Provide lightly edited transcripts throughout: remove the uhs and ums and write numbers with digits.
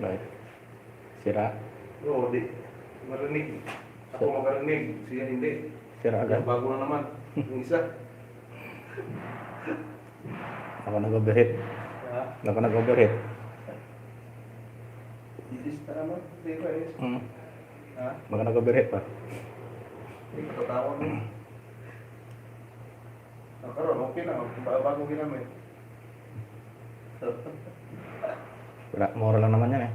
Bakit? Sira? Oo, di. Marinig. Ako makarinig. Siya hindi. Sira agad? Bago na naman. Yung isa. Ako nag-overheat. Ha? Ako nag-overheat. Itis na naman. Hindi ba is? Ha? Baka nag-overheat pa. Hindi ko tatawag mo. Karoon, okay na. Bago ginamit. Mura lang naman yan eh.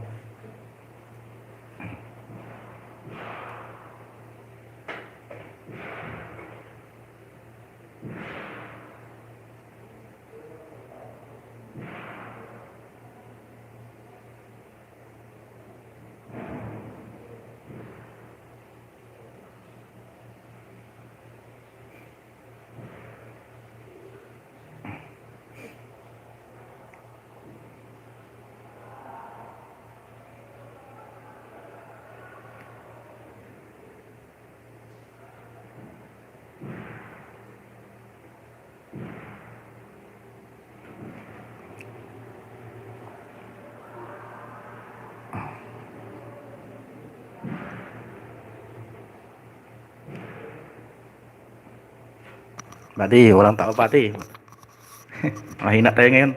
Pati, walang tao pati. Mahina tayo ngayon.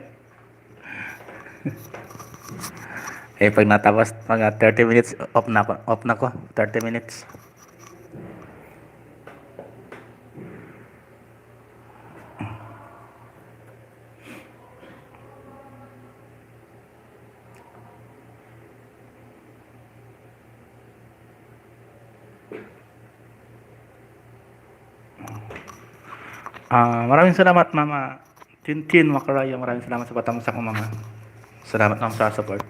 Pag natapos mga 30 minutes, off na ko. 30 minutes. Maraming salamat, Mama Tintin Makaraya. Maraming salamat sa patamsak mo, Mama. Salamat ng sa support.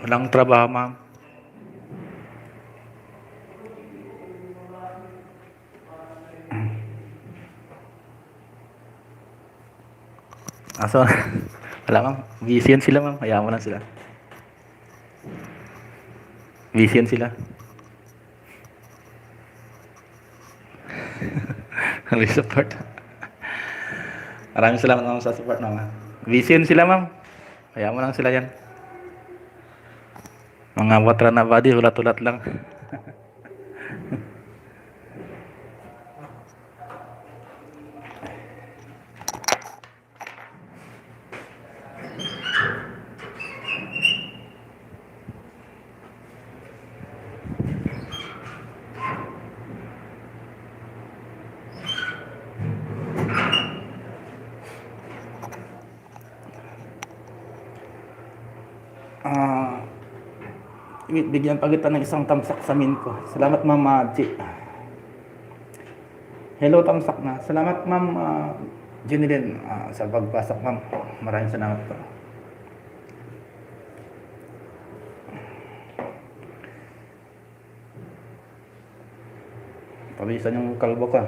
Walang trabaho, Ma'am. So, wala, Ma'am. Busy yan sila, Ma'am. Hayaan mo lang sila. Busy yan sila. Support. Maraming salamat, Ma'am, sa support, Ma'am. Busy yan sila, Ma'am. Hayaan mo lang sila yan. Mga watra na body, ulat-ulat lang. Bigyan pagitan ng isang tamsak sa min ko. Salamat, Ma'am G. Hello, tamsak na. Salamat, Ma'am Jenilyn, sa pagpasok, Ma'am. Maraming salamat po. Pabisan yung kalbo ka.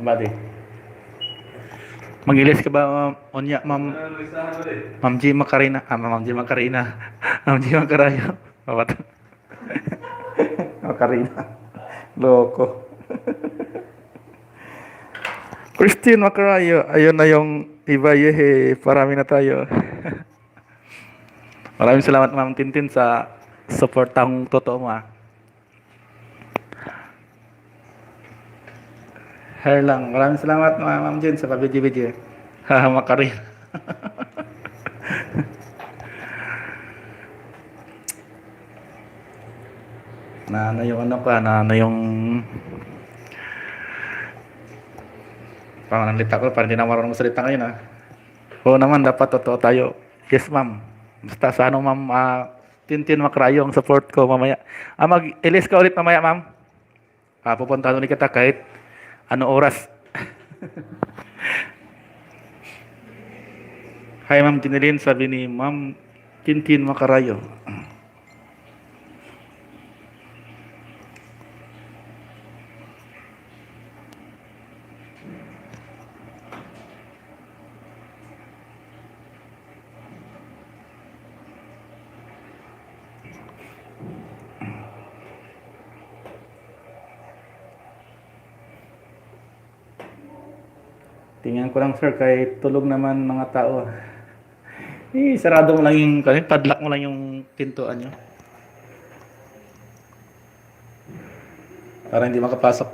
Badi. Mag-ilis ka ba, Onya, Ma'am? Ma'am G. Macarena. Ma'am G. Macarena. Ma'am G. Macarayo. Bawat. Macarena. Loko. Christine Macarayo. Ayun na yung iba, yehe. Parami na tayo. Maraming salamat, Ma'am Tintin, sa support ang totoo mo, Hair lang. Maraming salamat, Ma'am Jen, sa pabidyo-bidyo. Haha, Macarena. na yung ano ka, na yung panganalita ko, parang hindi na marunong salita ngayon, Oo naman, dapat totoo tayo. Yes, Ma'am. Basta sa ano, Ma'am, Tintin Macarayo ang support ko mamaya. Mag-ilis ka ulit mamaya, Ma'am. Pupuntahan ulit kita kahit ano oras. Hi, Ma'am Tinilin, sabi ni Ma'am Tintin Macarayo. Tingnan ko lang sir, kay tulog naman mga tao. Sarado mo lang yung, padlock mo lang yung pintuan nyo. Para hindi makapasok.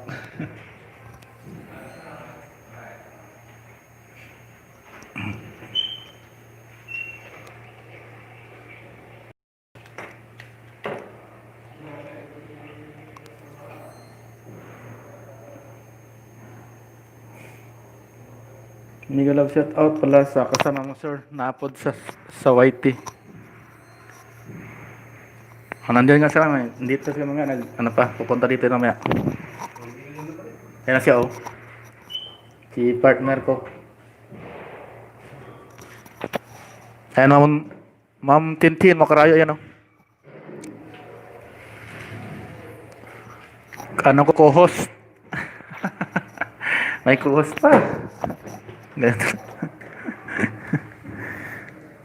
Mega love shout out pala sa kasama mo sir, naapod sa YT. Nandiyan nga sila, dito sila mga ano pa, pupunta dito mamaya. Yan na siya oh. Si partner ko. Ayan Ma'am Tintin, makarayo yan oh. Ano ko co-host? May co-host pa.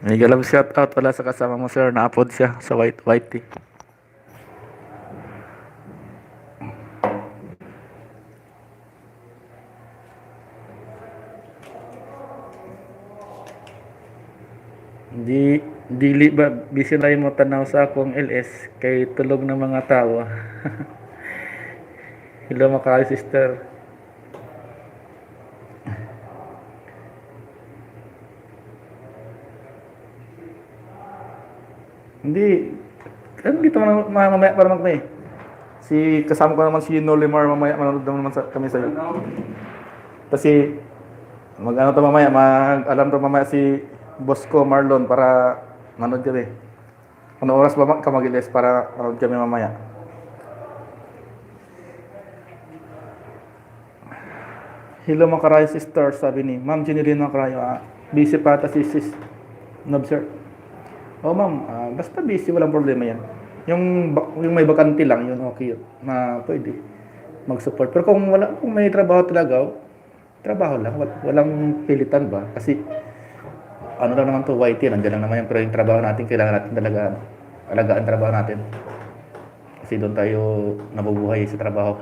Mega love shout out pala sa kasama mo sir, na-upload siya sa YT. Dili ba busy na mo tanaw sa akong LS kay tulog ng mga tao. Hello mga sister. Hindi. Ano dito mamaya para magmay? Si kasama ko naman si Nolimar mamaya manood naman kami sa iyo. Kasi mag-ano to mamaya, mag-alam to mamaya si boss ko Marlon para manood kami. Ano oras ba ka mag-ilis para manood kami mamaya? Hello mga sister, sabi ni Ma'am Jeneline Macarayo. Busy pa ata si sis Nobser. Oh ma'am, basta busy, walang problema yan. Yung may bakante lang, yun okay yun. Pwede mag-support. Pero kung may trabaho talaga, trabaho lang, walang pilitan ba? Kasi ano lang naman to, YT, nandiyan lang naman yung, pero yung trabaho natin, kailangan natin talaga alagaan trabaho natin. Kasi doon tayo nabubuhay sa trabaho.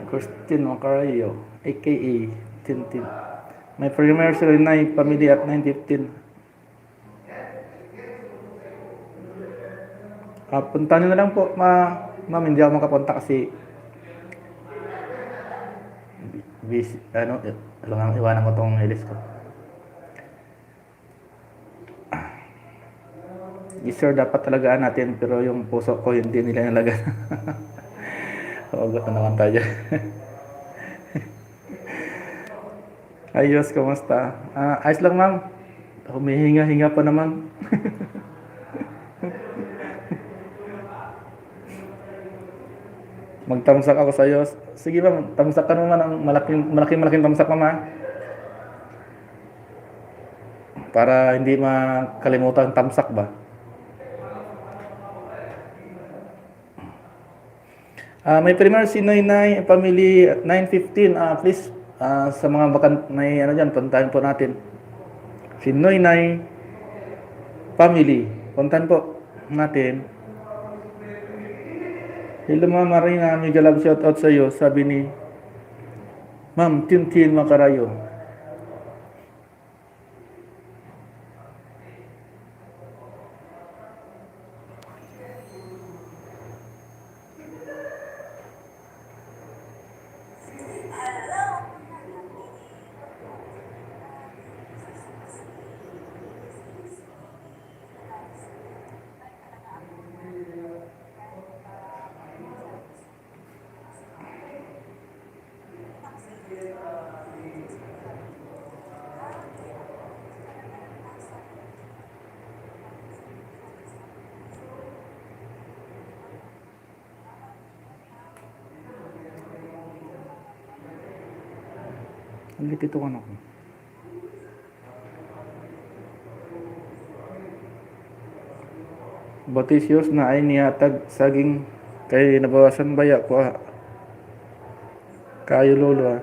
Christine Macarayo, aka Tintin. May premier sila na pamilya at 9:15. Punta nyo na lang po, ma'am, hindi ako makapunta kasi busy, iwanan ko tong helis ko. Yes sir, dapat talagaan natin, pero yung puso ko hindi nila nalagaan. Huwag na naman tayo. Ayos, kamusta? Ayos lang ma'am. Humihinga-hinga pa naman. Magtamsak ako sa iyo. Sige ma'am, tamsak ka naman ng malaking tamsak ma'am. Para hindi makalimutan tamsak ba? May premier si Noy family 9:15. Please, sa mga may ano dyan, puntahan po natin. Si Noy family, puntahan po natin. Hello Ma'am Marina, mega love shout out sa iyo, sabi ni Ma'am Tintin Macarayo. Ulit ito ano ko. Batisios na ay nihatag saging kay nabawasan baya ko kayo lolo ah.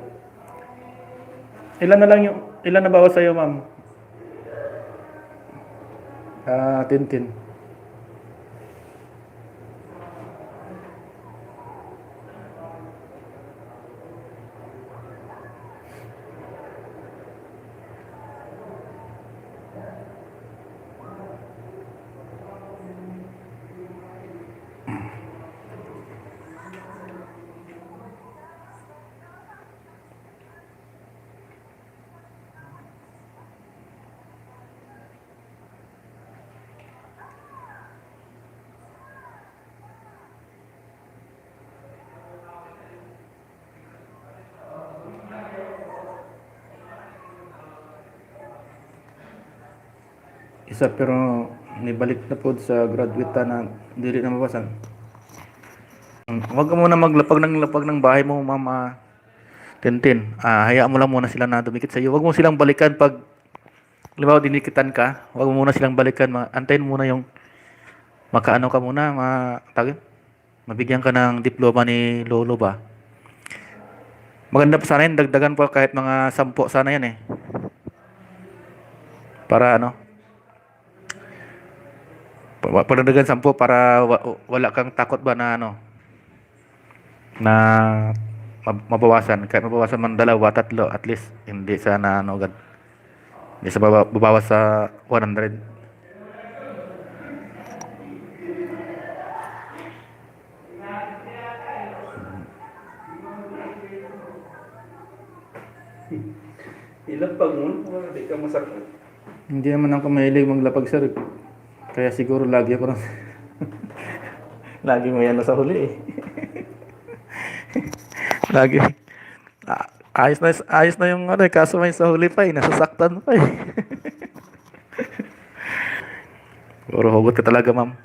Ilan na lang yung ilan na bawas sa'yo ma'am? Tintin. Isa pero nibalik na po sa graduate na dili na mabasan. Huwag ka muna maglapag ng bahay mo, mama. Tintin. Hayaan mo lang muna sila na dumikit sa iyo. Huwag mo silang balikan pag halimbawa dinikitan ka. Huwag mo muna silang balikan. Antayin muna yung makaano ka muna, mabigyan ka ng diploma ni lolo ba. Maganda pa sana yun, dagdagan pa kahit mga 10 sana yan eh. Para ano, pagdagdagan 10 para wala kang takot ba na ano, na mabawasan. Kahit mabawasan man 2, 3, at least hindi sana ano agad. Hindi sa babawas sa 100. Ilapag mo, hindi ka masakit. Hindi naman ako mahilig maglapag sir. Kaya siguro lagi ako lagi may ano sa huli eh. Lagi. Ayos na yung ano eh, kaso may sa huli pa eh, nasasaktan pa eh. Puro hugot ka talaga, ma'am.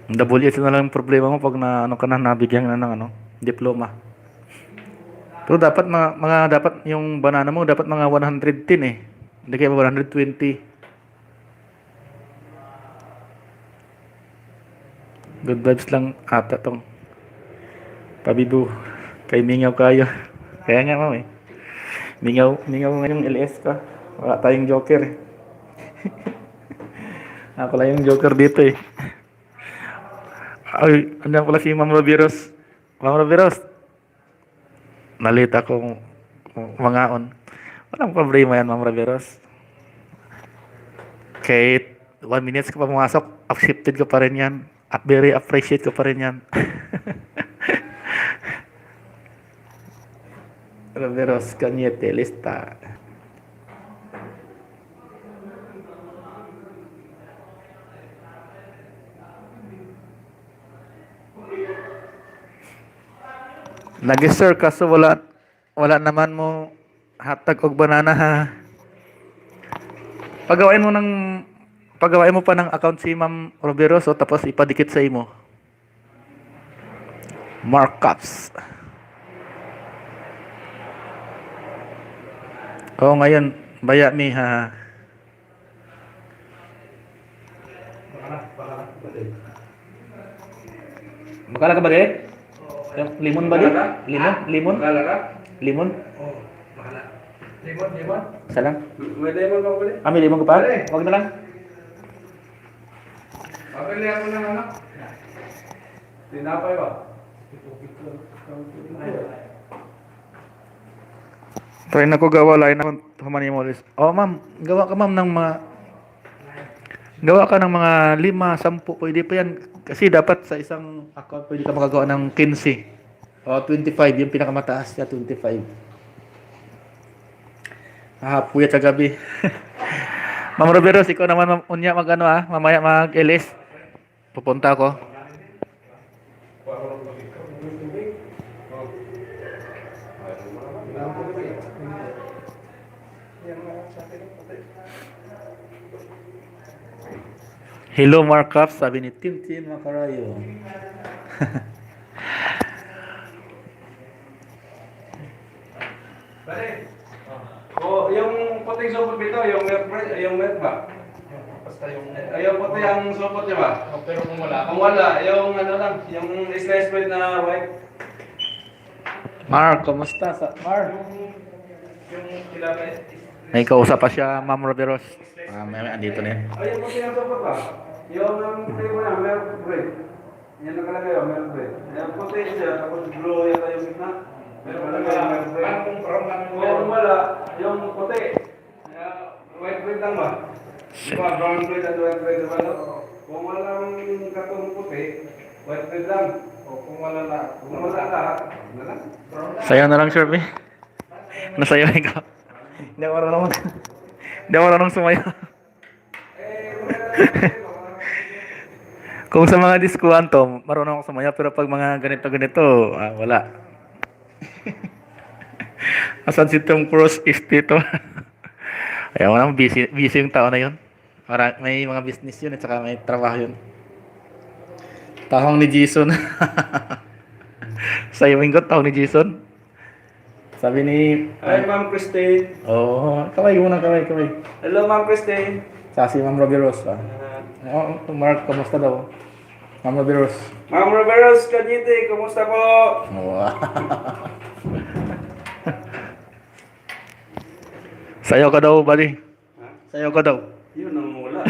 Double S na lang yung problema mo pag na ano ka na nabigyan na ng ano, diploma. Pero dapat mga dapat yung banana mo dapat mga 110 eh. Hindi kaya 120. Good vibes lang ata tong pabibo. Kay mingaw kayo. Kaya nga ma'am eh. Mingaw ngayong LS ka. Wala tayong joker eh. Ako lang yung joker dito eh. Ay, andyan pala si Ma'am Robiros. Ma'am Robiros, nalita kong mangaon. Walang problema yan, Ma'am Robiros. Kahit 1 minutes ka pa pumasok, accepted ka pa rin yan. At very appreciate ka pa rin yan. Robiros, Cañete, lista. Nag-sir kaso wala naman mo hatag og banana ha. Pagawain mo pa ng account si Ma'am Roberoso tapos ipadikit sa imo. Markups. Oo, ngayon, baya mi ha. Bakala ka ba di? Yung limon ba di? Limon? Bakala ka? Limon? Oo, bakala. Limon? Isa lang? May lemon ba ulit? May limon ka pa? Pare. Huwag na lang. Pabili ako ng ano? Tinapay ba? Try na ko gawa lain ako humani mo ulit. Oh ma'am, gawa ka ma'am ng mga gawa ka ng mga 5, 10, pwede pa yan. Kasi dapat sa isang account pwede ka makagawa ng 15 o 25, yung pinakamataas niya 25. Puyat sa gabi. Ma'am Roberos, ikaw naman unya mag-ano mamaya mag-LS. Pupunta ako. Hello Markup, sabi ni Tintin Macarayo. Pare. Oh, yung puting supot dito, yung milk ba? Basta yung... Yung puti ang supot niya ba? Pero kung wala, Kung wala, yung ano lang, yung slice bread na white. Mark, kumusta? Mark? Yung tilapia. May kausap pa siya, Ma'am Roderos. May andito na yan. Ay, yung puti ang supot ba? Yung puti mo na, milk bread. Yan nakalagay yung milk bread. Yung puti siya, tapos blue yata yung gitna. Meron nakalagay yung milk bread. kung brown lang Kung wala, yung puti. White bread lang ba? Diba, brown bread at white bread diba? No? Kung walang katong puti, white bread lang. O kung wala lahat. Kung wala lahat, ano lang? Brown lang. Sayaw na lang, sir, be. Nasayawin ka. Hindi ako marunong Hindi ako marunong sumayaw. Kung sa mga diskuhan to, marunong ako sumayaw, pero pag mga ganito-ganito, wala. Asan si Tom Cruise is dito? Ayaw mo naman, busy yung tao na yun. May mga business yun at saka may trabaho yun. Tahong ni Jason. Sayawin ko, tahong ni Jason. Sabi ni... Hi, Ma'am Christine. Kaway muna, kaway. Hello, Ma'am Christine. Sa si Ma'am Robbie Rose. Mark, kamusta daw? Ma'am Robbie Rose. Ma'am Roberos Cañete, kumusta po? Sayaw ka daw, buddy. Ha? Sayaw ka daw. Yun ang wala.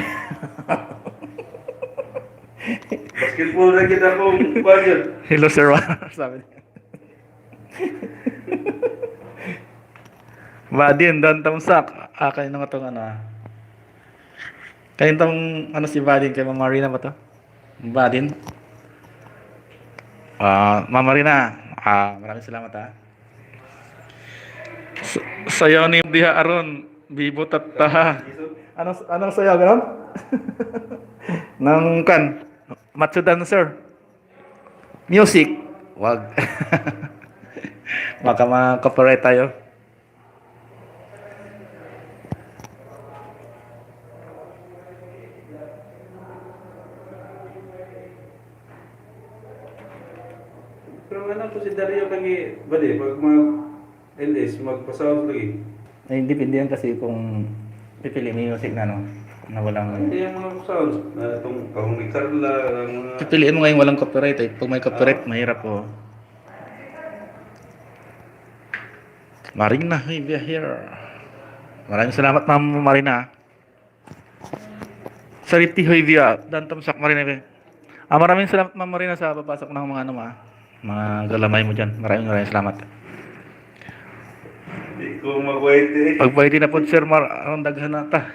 Basketball na kita kong budget. Hello, sir. Sabi niya. Badin, dan tamsak. Kayo na nga itong ano. Kayo itong ano si Badin, kay Ma'am Marina ba to? Badin. Ma'am Marina, maraming salamat ha. Sayaw ni Diha Aron, Bibo Tattaha. Anong sayaw, gano'n? Nang kan, Matsu Dancer. Music. Wag. Baka ma-copyright tayo. Pero ano po si Dario kagi, bali, pag LS, magpasawag lagi. Ay, depende yan kasi kung pipili mo yung music na ano, na walang... Hindi yung mga sounds, na itong kahong ni Carla, ang mga... Pipiliin mo ngayon walang copyright eh. Pag may copyright, mahirap po. Marina, hey, we are here. Maraming salamat, Ma'am Marina. Sariti, hoy, via. Dan tamsak, Marina. Maraming salamat, Ma'am Marina, sa papasok ng mga ano, mga galamay mo dyan. Maraming salamat. Hindi ko mag-wait eh. Pag pwede na po, Sir Mar, ang daghan na ta.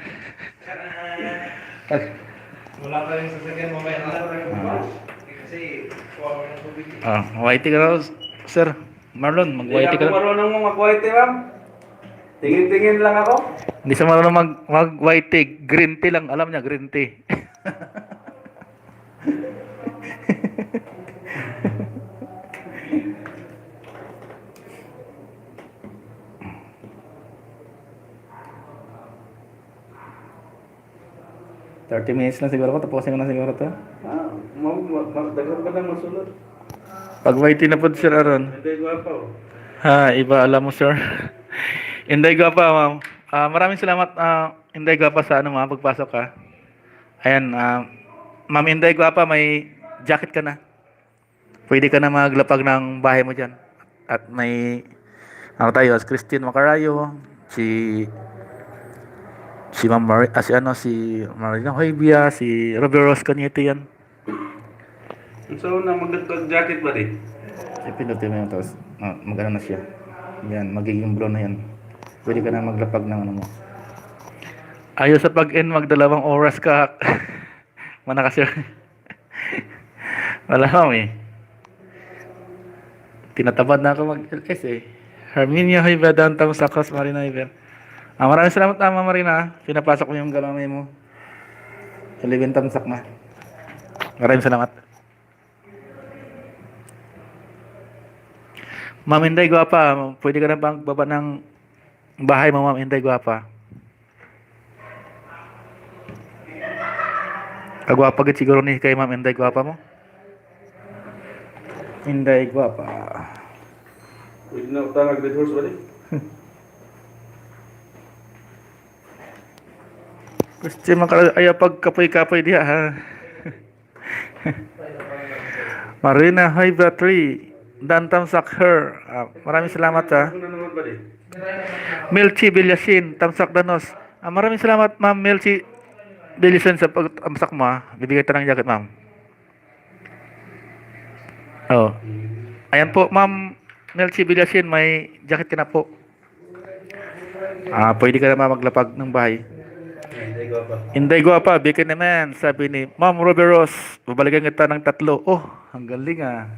wala pa rin sasakyan mamaya na. Kasi kuha mo ng tubig. Whitey ka na, Sir Marlon, Hindi mag-whitey ka ako na. marunong mo mag-wait eh, ma'am. Tingin-tingin lang ako. Hindi siya marunong mag-whitey. Green tea lang, alam niya, green tea. $30 lang siguro ko, tapusin ko na siguro to. Dagan pa lang masunod. Pag whitey na po, Sir Aaron. Hindi ko pa oh. Iba alam mo, sir. Inday Guapa, ma'am. Maraming salamat, Inday Guapa, sa ano, pagpasok ka. Ayan, Ma'am Inday Guapa, may jacket ka na. Pwede ka na maglapag ng bahay mo dyan. At may, tayo, Christine Macarayo, si Ma'am si Marina Hoybia, si Robert Ross Cañete yan. So, na mag-jacket ba rin? Ipindutin mo yan, tapos mag-ano na siya. Yan, magiging blue na yan. Pwede ka na maglapag ng ano mo. Ayos sa pag-in, magdalawang oras ka. Mana ka, sir? Wala mo eh. Tinatabad na ako mag-LS eh. Herminia Hoyba, downtown sa Cross Marina River. Maraming salamat, Ma'am Marina. Pinapasok mo yung galamay mo. Sa Libin Tamsak na. Maraming salamat. Ma'am Inday Guapa, pwede ka na bang baba ng bahay mo, Ma'am Inday Guapa? Kagwapa gid siguro ni kay Ma'am Inday, gwapa mo. Inday gwapa. Pwede na utang red horse ba di? Gusto maka ay pagkapoy-kapoy diha ha. Marina Hiva 3, Dan Tamsak Her. Maraming salamat ha. Ano na naman ba di? Melchi Bilyasin, Tamsak Danos. Maraming salamat Ma'am Melchi Bilyasin sa pagtamsak mo ha. Bibigay tayo ng jacket ma'am. Oh. Ayan po Ma'am Melchi Bilyasin, may jacket ka na po. Pwede ka na maglapag ng bahay. Hindi ko pa. Inday gwapa, bikin naman, sabi ni Ma'am Roberos, babalikan kita ng 3. Oh, ang galing ah.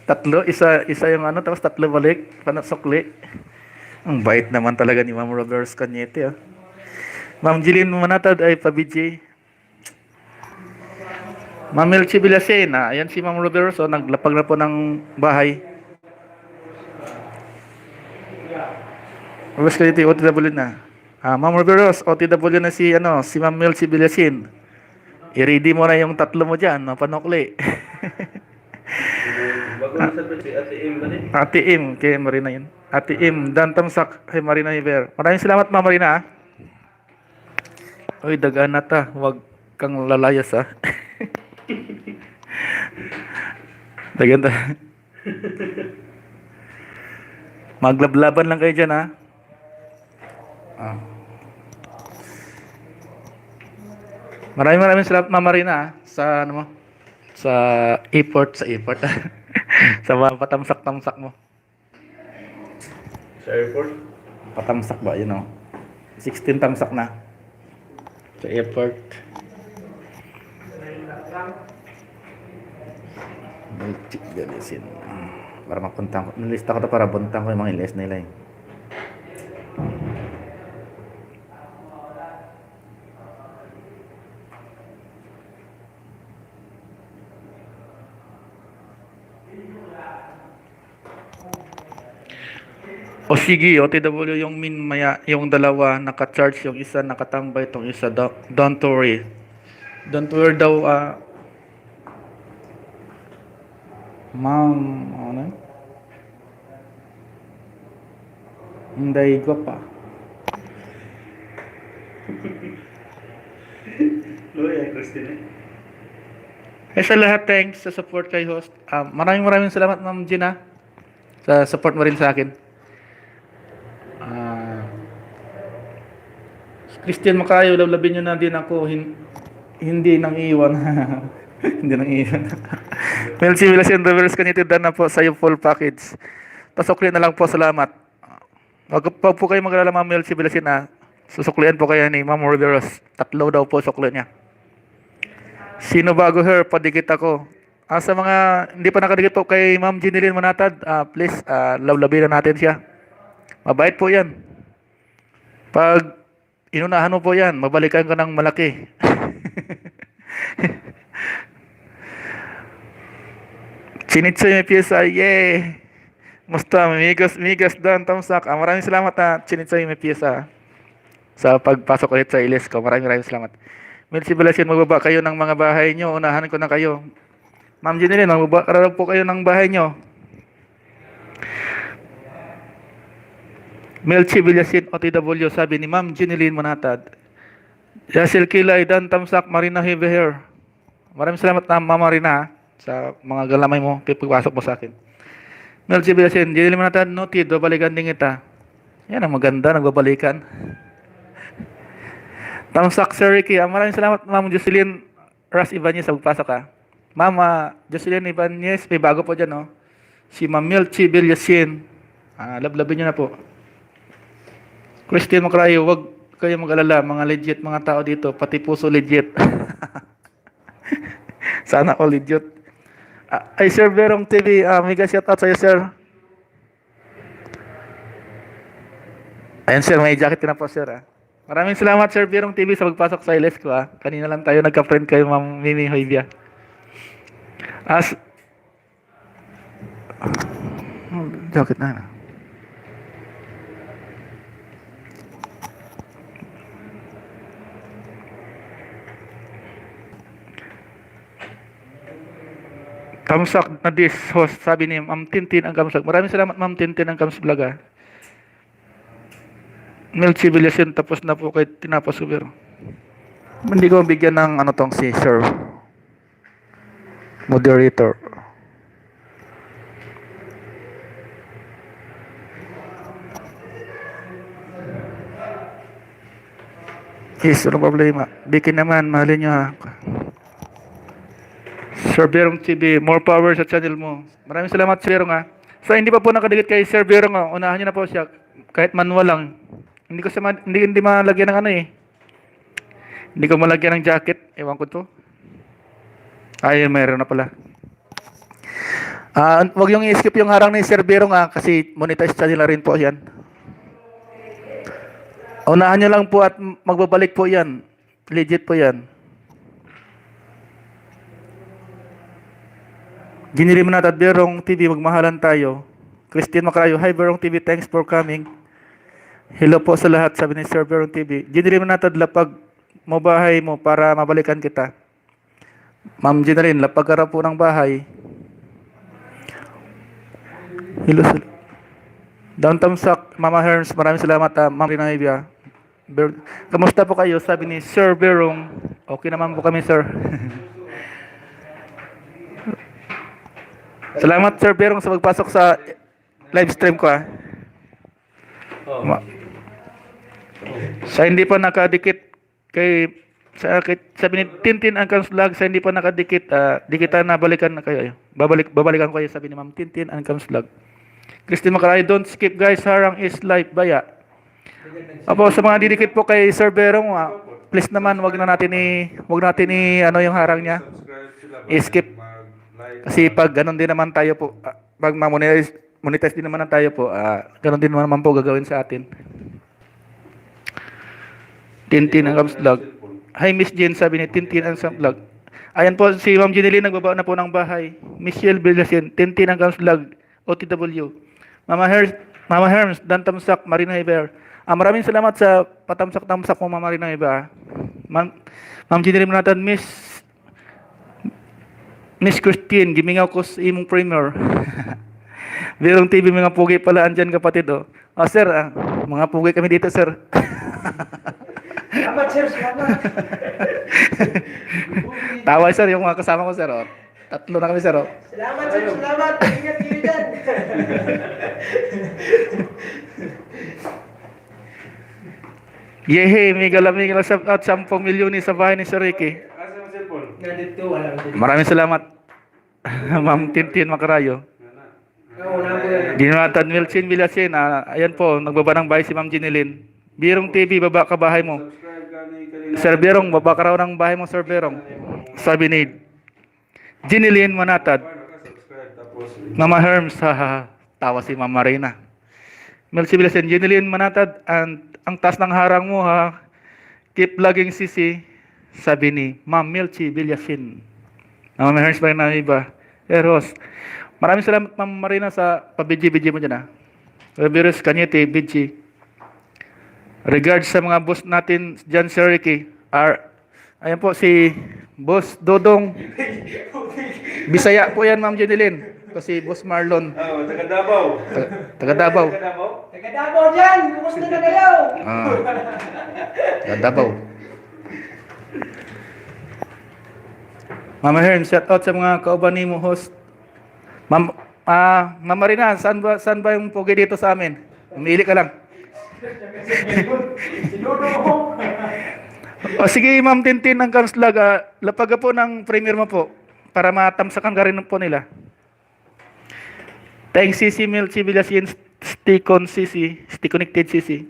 3, isa yung ano, tapos 3 balik, panasukli. Ang bait naman talaga ni Ma'am Roberos Cañete ah. Ma'am Jeline Manatad ay pa-BJ. Ma'am Melchi Bilasin, ayan si Ma'am Roberos, oh, naglapag na po ng bahay. Roberos Cañete, OTW na. Ma'am Roberos, OTW na si Ma'am Melchi Bilasin. I-ready mo na yung 3 mo dyan, panukli. Bago na sa si Ate M ba di? Ate Im, kay Marina yun. Ate Im, Dan Tamsak, kay Marina Hiver. Maraming salamat Ma'am Marina. Uy, dagaan na ta. Huwag kang lalayas ha. Dagan ta. Maglablaban lang kayo dyan ha. Maraming salamat Ma'am Marina sa ano mo? Sa airport sa mga patamsak-tamsak mo. Sa airport? Patamsak ba, 16 tamsak na. Sa airport. Galisin. Para mapuntang ko. Nilista ko to para buntang ko yung mga ilis nila eh. O sige, OTW yung yung dalawa naka-charge, yung isa nakatambay, itong isa don't worry. Don't worry daw, ma'am, ano? Hindi ko pa. Loya, Christine. Sa lahat, thanks sa support kay host. Maraming salamat, Ma'am Gina, sa support mo rin sa akin. Christian Macayo, lablabin nyo na din ako, hindi nang iwan. Hindi nang iwan. Melchi Villasin, Reverse Cañete, Dan na po sa iyo full package. Pasukli na lang po, salamat. Wag po kayo mag-alala Ma'am Melchi Villasin susuklian po kayo ni Ma'am Riveros. 3 daw po sukli niya. Sino bago her, padikit ako. Sa mga hindi pa nakadikit po kay Ma'am Jeneline Manatad, please, lablabin na natin siya. Mabait po yan. Pag inunahan mo po yan, mabalikan ka ng malaki. Chinitsoy may pyesa, yay! Musta, migas Dan Tamsak. Maraming salamat Chinitsoy may pyesa sa pagpasok ulit sa ilis ko. Maraming salamat. Melchi Balasin, magbaba kayo ng mga bahay nyo. Unahan ko na kayo. Ma'am Jeneline, magbaba po kayo ng bahay nyo. Melchi Villasin, OTW, sabi ni Ma'am Jeneline Manatad. Yasil Kilay, Dan Tamsak, Marina Hiveher. Maraming salamat Ma'am Marina sa mga galamay mo, pagpasok mo sa akin. Melchi Villasin, Jeneline Manatad, noted, babalikan din kita. Yan ang maganda, nagbabalikan. Tamsak Sir Ricky, maraming salamat Ma'am Jocelyn Ras Ibanez sa pagpasok ha. Ma'am Jocelyn Ibanez, may bago po dyan si Ma'am Melchi Villasin. Lablabin nyo na po. Christian Macrayo, wag kayo mag-alala, mga legit mga tao dito, pati puso legit. Sana all legit. Ay Sir Berong TV, mega shout out sa'yo Sir. Ayan Sir, may jacket ka na po Sir Maraming salamat Sir Berong TV sa pagpasok sa ilis ko Kanina lang tayo nagka-friend kayo Ma'am Mimi Hoybia. Jacket na. Kamsak na this host, sabi ni Ma'am Tintin ang Kamsak. Maraming salamat Ma'am Tintin ang Kamsak Vlog ah. Mel Civilization tapos na po kay Tinapa Subir. Hindi ko bigyan ng ano tong si Sir Moderator. Yes, walang problema. Bikin naman, mahalin nyo ha. Sir Berong TV, more power sa channel mo. Maraming salamat Sir Berong ha. So hindi pa po nakadikit kay Sir Berong ha. Unahan nyo na po siya. Kahit manual lang. Hindi ko siya hindi malagyan ng ano eh. Hindi ko malagyan ng jacket. Ewan ko to. Ayun, mayroon na pala. Wag yung i-skip yung harang ni Sir Berong ha. Kasi monetize channel na rin po yan. Unahan nyo lang po at magbabalik po yan. Legit po yan. Ginili mo natin at Berong TV, magmahalan tayo. Christine Macrayo, hi Berong TV, thanks for coming. Hello po sa lahat, sabi ni Sir Berong TV. Ginili mo natin lapag mo bahay mo para mabalikan kita. Ma'am Ginalyn, lapag ka po ng bahay. Hello sir. Downtown Sac, Mama Herms, maraming salamat Ma'am Rinavia. Kamusta po kayo? Sabi ni Sir Berong. Okay naman po kami, sir. Salamat, Sir Berong, sa magpasok sa live stream ko. Sa hindi pa nakadikit kay sabi ni Tintin ang Vlog, sa hindi pa nakadikit, dikitan na balikan na kayo. Babalikan ko kayo, sabi ni Ma'am Tintin ang Vlog. Christine Macrayo, don't skip guys, harang is live baya. Apo, sa mga didikit po kay Sir Berong, please naman wag natin ano yung harang niya. I-skip. Kasi pag ganun din naman tayo po, pag monetize din naman tayo po, ganun din naman po gagawin sa atin. Tintin ang Vlog. Hi Miss Jen, sabi ni Tintin ang Vlog. Ayan po, si Ma'am Ginelyn nagbaba na po ng bahay. Michelle Villasin, Tintin ang Vlog, OTW. Mama Herms, Dan Tamsak, Marina Iber. Maraming salamat sa patamsak-tamsak mo, Mama Marina Iber. Ma'am Ginelyn natin, Miss Christine, gimingaw ko sa imong premier. Berong TV, mga pugi pala andyan kapatid oh. Sir, mga pugi kami dito, sir. Salamat, sir. Salamat. Tawa, sir, yung mga kasama ko, sir. Oh. Tatlo na kami, sir. Oh. Salamat, sir. Salamat. Ingat kayo dyan. Yehe, migala at 10 milyon sa bahay ni Sir Ricky. Asa ang cellphone? Nandito, wala dito. Maraming salamat, Ma'am Tintin Macrayo. Ginatan Milchin Villasin, ayan po, nagbaba ng bahay si Ma'am Ginelyn. Berong TV, baba ka bahay mo. Subscribe ka ni kanina. Sir Berong, baba ka raw ng bahay mo, Sir Berong. Sabi ni Ginelyn Manatad. Subscribe tapos Mama Herms, haha, tawa si Mama Marina. Milchin Villasin, Ginelyn Manatad, ang taas ng harang mo ha. Keep vlogging sisi, sabi ni Ma'am Milchi Villasin. Mama Herms ba na iba? Eros. Maraming salamat Ma'am Marina sa pabidji-bidji mo dyan ha. Revirus Kanyete, bidji. Regards sa mga boss natin dyan, Sir Ricky. Ayan po si Boss Dodong. Bisaya po yan, Ma'am Ginelyn. Kasi Boss Marlon. taga Davao. Taga Davao. Taga Davao? Taga Davao dyan. Kumusta na kayo? Taga Davao. Mama Herm, shout out sa mga kauban mo host. Ma'am Marina, saan ba yung pogi dito sa amin? Umili ka lang. O sige, Ma'am Tintin ng Vlog, lapag po ng premier mo po para matamsakan ka rin po nila. Thanks CC Milchi Villasin, stay connected CC.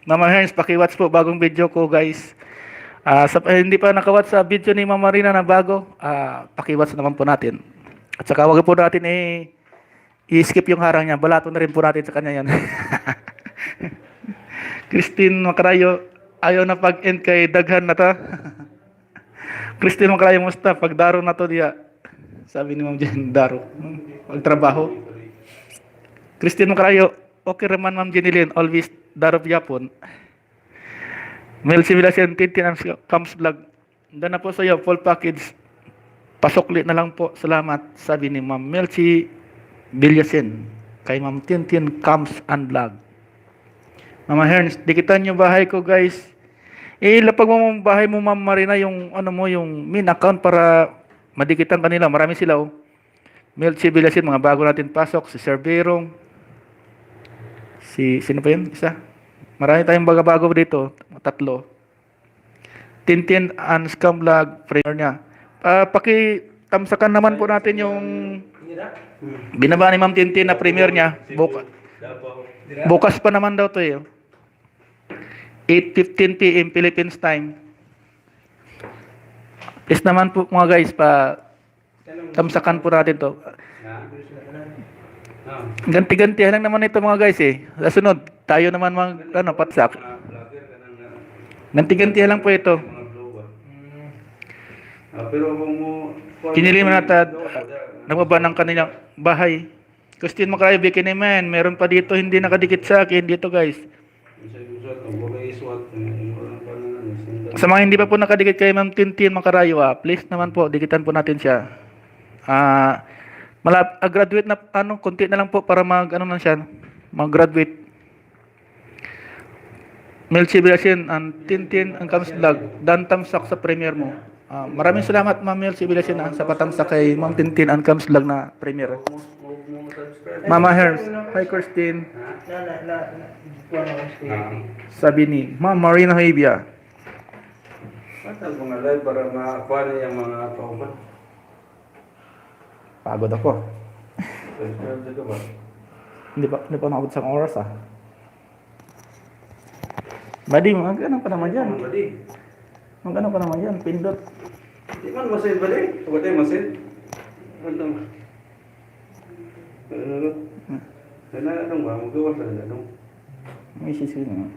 Mama Herms, paki-watch po bagong video ko guys. Hindi pa nakawatch sa video ni Mama Marina na bago, paki-watch naman po natin. At saka wag po natin i-skip yung harang niya, balato na rin po natin sa kanya yan. Christine Macrayo, ayaw na pag-end kay daghan na ta. Christine Macrayo, musta? Pagdaro na to diya. Sabi ni Ma'am Jen, daro. Pagtrabaho. Christine Macrayo, okay naman Ma'am Ginelyn, always daro yapon. Mel Civilization, Tintin ang Vlog. Doon na po sa iyo, full package. Pasokli na lang po, salamat, sabi ni Ma'am Melchi Villasin. Kay Ma'am Tintin Comes and Vlog. Mama Herns, dikitan yung bahay ko guys. Lapag mo mong bahay mo Ma'am Marina yung ano mo yung min account para madikitan kanila. Marami sila oh. Melchi Villasin, mga bago natin pasok. Si Sir Berong. Sino pa yun? Isa. Marami tayong bago dito. Tatlo. Tintin and Scam Vlog, prayer niya. Pakitamsakan naman po natin yung binaba ni Ma'am Tintin na premiere niya. Bukas pa naman daw to eh. 8:15 PM Philippines time. Please naman po mga guys, tamsakan po natin to. Ganti-gantihan lang naman ito mga guys eh. Sa sunod, tayo naman patsak. Ganti-gantihan lang po ito. Pero kung mo Kiniliman natin, nagbaba ng kanilang bahay. Christine Macrayo, Bikini Man, meron pa dito hindi nakadikit sa akin dito guys. Sa mga hindi pa po nakadikit kay Ma'am Tintin Macrayo, please naman po, dikitan po natin siya. Graduate na, konti na lang po para mag-graduate. Melchi Villasin and Tintin ang Comes Vlog, dan tamsak sa premiere mo. Maraming salamat Ma'am Melchi Villasin sa patamsak kay Ma'am Tintin ang Comes Vlog na premiere. Mama Herms, hi Christine. Sabi ni Ma'am Marina Hevia. Patag mga live para makakuha na yung mga kauban. Pagod ako. Subscribe dito ba? Hindi pa nakabot sa oras Buddy, mag-ano pa naman dyan. Bali. Mag-ano pa naman dyan, pindot. Di man masin bali. Huwag tayo masin. Ano? Anong ba? Magawa sa anong? May sisino.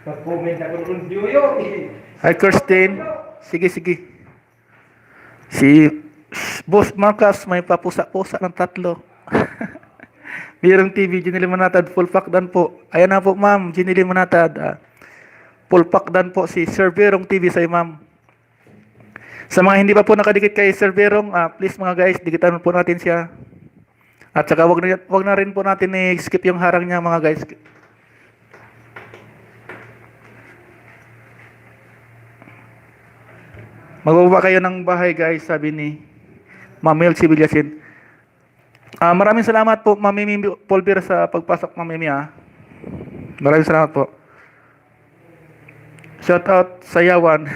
Mag-comment ako ng Diyo. Hi Christine. Sige. Si Boss Marcus may papusa-pusa ng 3. Mayroong TV, Ginili Manatad, full pack dan po. Ayan na po ma'am, Ginili Manatad. Full pack dan po si Sir Berong TV sa'yo ma'am. Sa mga hindi pa po nakadikit kay Sir Berong, please mga guys, dikitan po natin siya. At saka wag na rin po natin i-skip yung harang niya mga guys. Magbaba kayo ng bahay guys, sabi ni Ma'am Melchi Villasin. Maraming salamat po Ma'am Mimi Polver sa pagpasok Ma'am Mimi Maraming salamat po. Shout out Sayawan.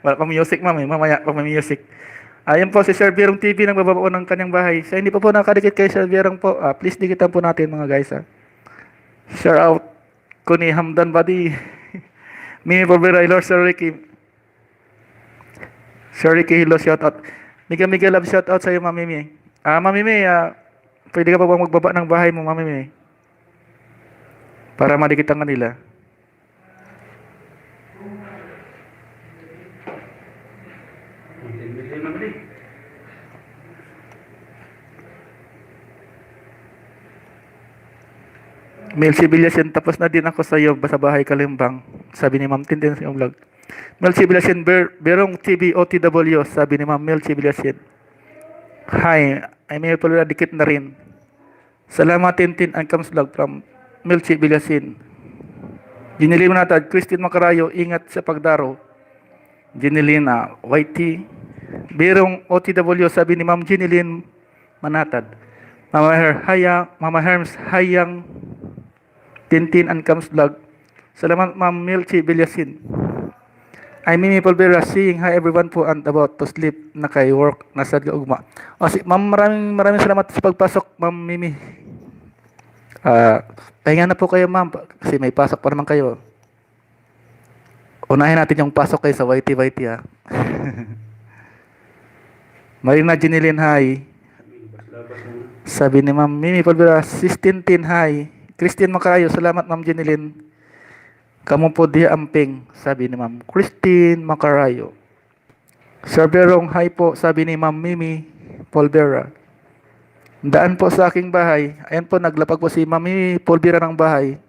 Wala pang music Ma'am mamaya pang may music. Ayan po si Sir Berong TV nagbababa po ng kanyang bahay. Sa hindi pa po nakadikit kay Sir Berong po, please dikitan po natin mga guys Shout out ko ni Hamdan Badi. Mimi Polver, Lord Sir Ricky. Sir Ricky Hilo, shout out. Miguel Love, shout out sa iyo, Ma'am Mimi. Ma'am Mimi, pwede ka pa bang magbaba ng bahay mo, Ma'am Mimi? Para madikitan kanila. Melchi Villasin, tapos na din ako sa iyo sa bahay Kalimbang. Sabi ni Ma'am Tintin sa iyong vlog. Melchi Villasin, Berong TV OTW, sabi ni Ma'am Melchi Villasin. Hi, ay may pala dikit na rin. Salamat Tintin and Comes Vlog from Melchi Villasin. Ginili Manatad, Christine Macrayo, ingat sa pagdaro. Ginilina, YT. Berong OTW, sabi ni Ma'am Ginilin Manatad. Mama Herms, hayang Tintin and Comes Vlog. Salamat Ma'am Melchi Villasin. I'm Mimi Polvera, saying hi everyone po and about to sleep na kay work nasa ugma. Ma'am, maraming salamat sa pagpasok Ma'am Mimi. Pahinga na po kayo Ma'am kasi may pasok pa naman kayo. Unahin natin yung pasok kayo sa YT Marina Ginilin, hi. Sabi ni Ma'am Mimi Polvera, 16 hi. Christine Macrayo, salamat Ma'am Ginilin. Kamu po di amping, sabi ni Ma'am Christine Macrayo. Sir Berong, hi po, sabi ni Ma'am Mimi Polvera. Daan po sa aking bahay. Ayan po, naglapag po si Ma'am Mimi Polvera ng bahay.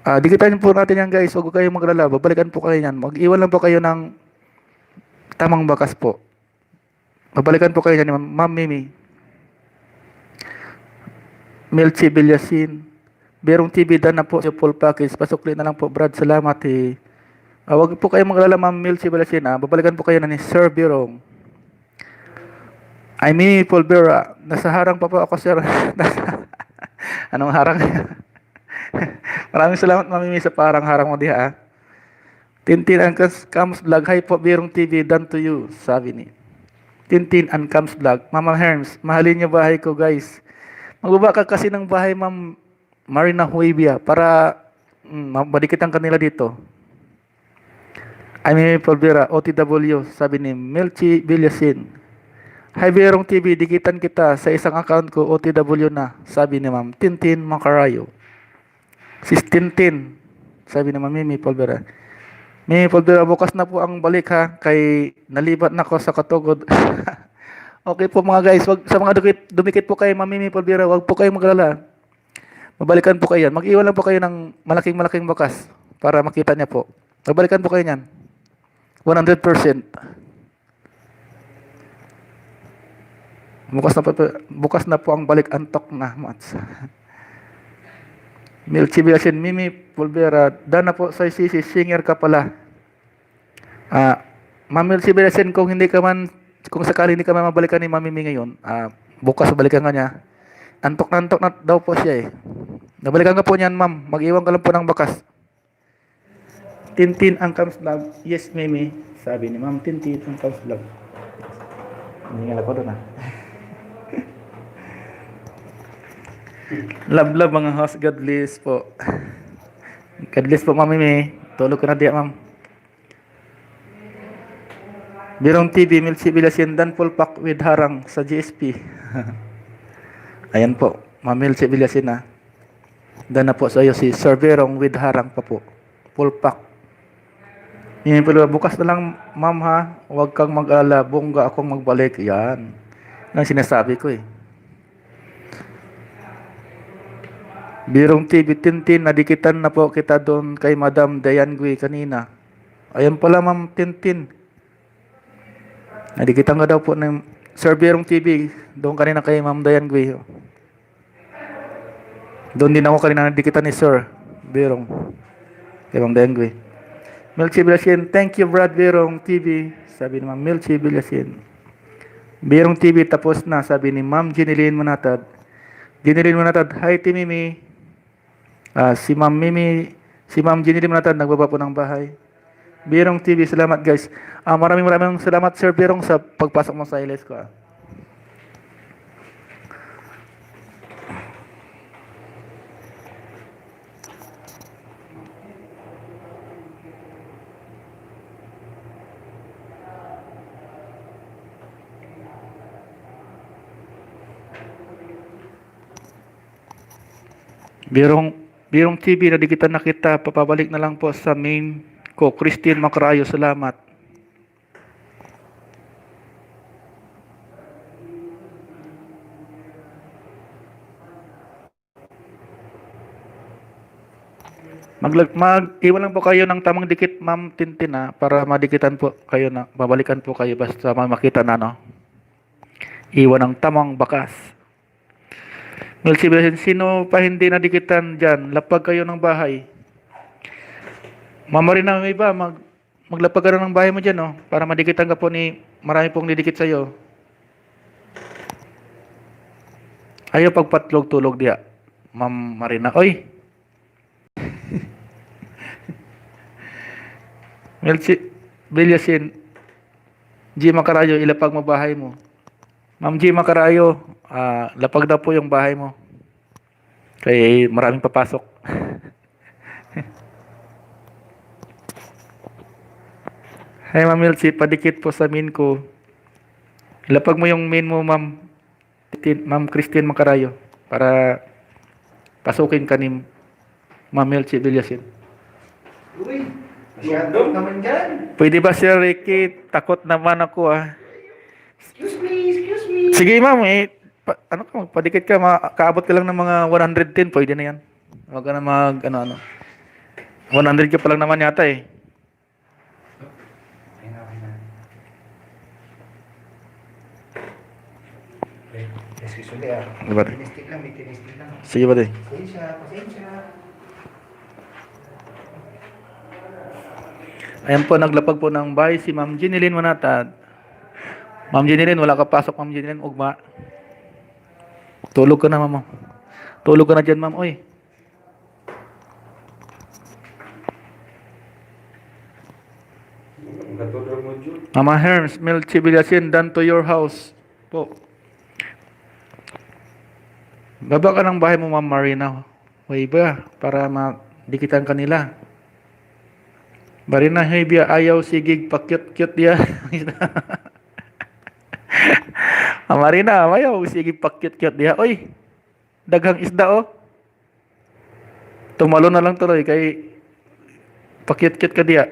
Dikitan po natin yan guys. Huwag kayong maglala. Babalikan po kayo yan. Mag-iwan lang po kayo ng tamang bakas po. Babalikan po kayo yan ni Ma'am Mimi. Melchi Vilyasin. Berong TV dan na po sa full package. Pasukli na lang po Brad. Salamat eh. Huwag po kayong maglala Ma'am Melchi Vilyasin. Babalikan po kayo na ni Sir Berong. I mean Polvera. Nasa harang pa po ako sir. Anong harang? Maraming salamat Ma'am Mimi sa parang harang mo diha. Tintin and Cams Vlog. Hi po Berong TV. Done to you. Sabi ni Tintin and Cams Vlog. Mama Herms. Mahalin niyo bahay ko guys. Magbaba ka kasi ng bahay Ma'am Marina Huibia para mabalikitan kanila dito. I mean Polvera. OTW. Sabi ni Melchi Vilyasin. Hi Berong TV. Dikitan kita sa isang account ko. OTW na. Sabi ni Ma'am Tintin Macarayo. Sis Tintin, sabi naman Mimi Polvera. Mimi Polvera, bukas na po ang balik ha, kay nalibat na ko sa Katugod. Okay po mga guys, wag, sa mga dumikit po kayo, Ma'am Mimi Polvera, wag po kayo maglala. Mabalikan po kayo yan. Mag-iwan lang po kayo ng malaking bakas para makita niya po. Mabalikan po kayo yan. 100%. Bukas na po ang balik antok na, Mats. Melchi Vilyasin, Mimi Polvera, dana po sa sisi, singer ka pala. Ma'am Melchi Vilyasin, kung sakali hindi ka man mabalikan ni Ma'am Mimi ngayon, bukas balikan ka niya. Antok na daw po siya eh. Nabalikan ka po niyan, ma'am. Mag-iwan ka lang po ng bakas. Tintin ang Cams Vlog. Yes, Mimi. Sabi ni Ma'am Tintin ang Cams Vlog. Hindi nga ako doon Love mga host. God bless po. God bless po Ma'am Mimi. Tulog ka na diya Ma'am. Berong TV, Melchi Vilyasin, dan full pack with harang sa GSP. Ayan po. Ma'am Melchi Vilyasin na. Dan na po sa iyo si Sir Berong with harang pa po. Full pack. Yan po, bukas na lang Ma'am ha. Huwag kang mag-alala. Bongga akong magbalik. Yan. Yan sinasabi ko eh. Berong TV, Tintin, nadikitan na po kita doon kay Madam Dayan Gui kanina. Ayan pala Ma'am Tintin. Nadikitan ka daw po ng Sir Berong TV doon kanina kay Ma'am Dayan Gui. Doon din ako kanina nadikitan ni Sir Berong kay Ma'am Dayan Gui. Melchi Vilyasin, thank you Brad Berong TV. Sabi ni Ma'am Melchi Vilyasin. Berong TV tapos na, sabi ni Ma'am Jeneline Manatad. Jeneline Manatad, hi Team Mimi. Si Ma'am Mimi, si Ma'am Jeneline Manatad, nagbaba po ng bahay. Berong TV, salamat guys. Maraming salamat Sir Berong sa pagpasok mo sa ilis ko. Berong TV, nadikitan na kita. Papabalik na lang po sa main ko. Christine Macarayo, salamat. Mag-iwan lang po kayo ng tamang dikit, Ma'am Tintin para madikitan po kayo na, babalikan po kayo basta makita na, no? Iwan ng tamang bakas. Melchi Vilyasin, sino pa hindi nadikitan dyan? Lapag kayo ng bahay. Mama rin na may iba, maglapag ka ng bahay mo dyan, no? Para madikitan ka po ni marami pong didikit sa'yo. Ayaw pagpatlog-tulog diya, Ma'am Marina. Oy! Melchi Vilyasin, G. Macarayo, ilapag mo bahay mo. Ma'am G. Macarayo, lapag daw po yung bahay mo. Kaya maraming papasok. Hi Ma'am Melchi, padikit po sa main ko. Ilapag mo yung main mo, Ma'am Christine Macarayo, para pasukin ka ni Ma'am Melchi Vilyasin. Uy, masyado naman dyan. Pwede ba Sir Ricky? Takot naman ako Excuse me. Sige ma'am, magpadikit ka, kaabot ka lang ng mga 110, pwede na yan. Huwag ka na ano. 100 ka pa lang naman yata eh. Okay na, okay na. Excuse ulit ah. Diba? Tinistik lang, may tinistik lang. Sige ba din? Pasensya, pasensya. Ayan po, naglapag po ng bahay si Ma'am Jeneline Manatad. Ma'am Jeneline, wala ka pasok, Ma'am Jeneline. Ugma. Tulog ka na, Ma'am. Tulog ka na dyan, Ma'am. Uy. Gatulog mo, Jun. Mama Herms, Mel Chibilasin, done to your house. Po. Baba ka ng bahay mo, Ma'am Marina. Way ba? Para madikitan kanila. Marina, hey, biya, ayaw sigig, pakyut-kyut dia. Marina, ayaw sigig, pakyut-kyut dia. Oy, daghang isda, oh. Tumalo na lang tuloy, kay pakyut-kyut ka dia.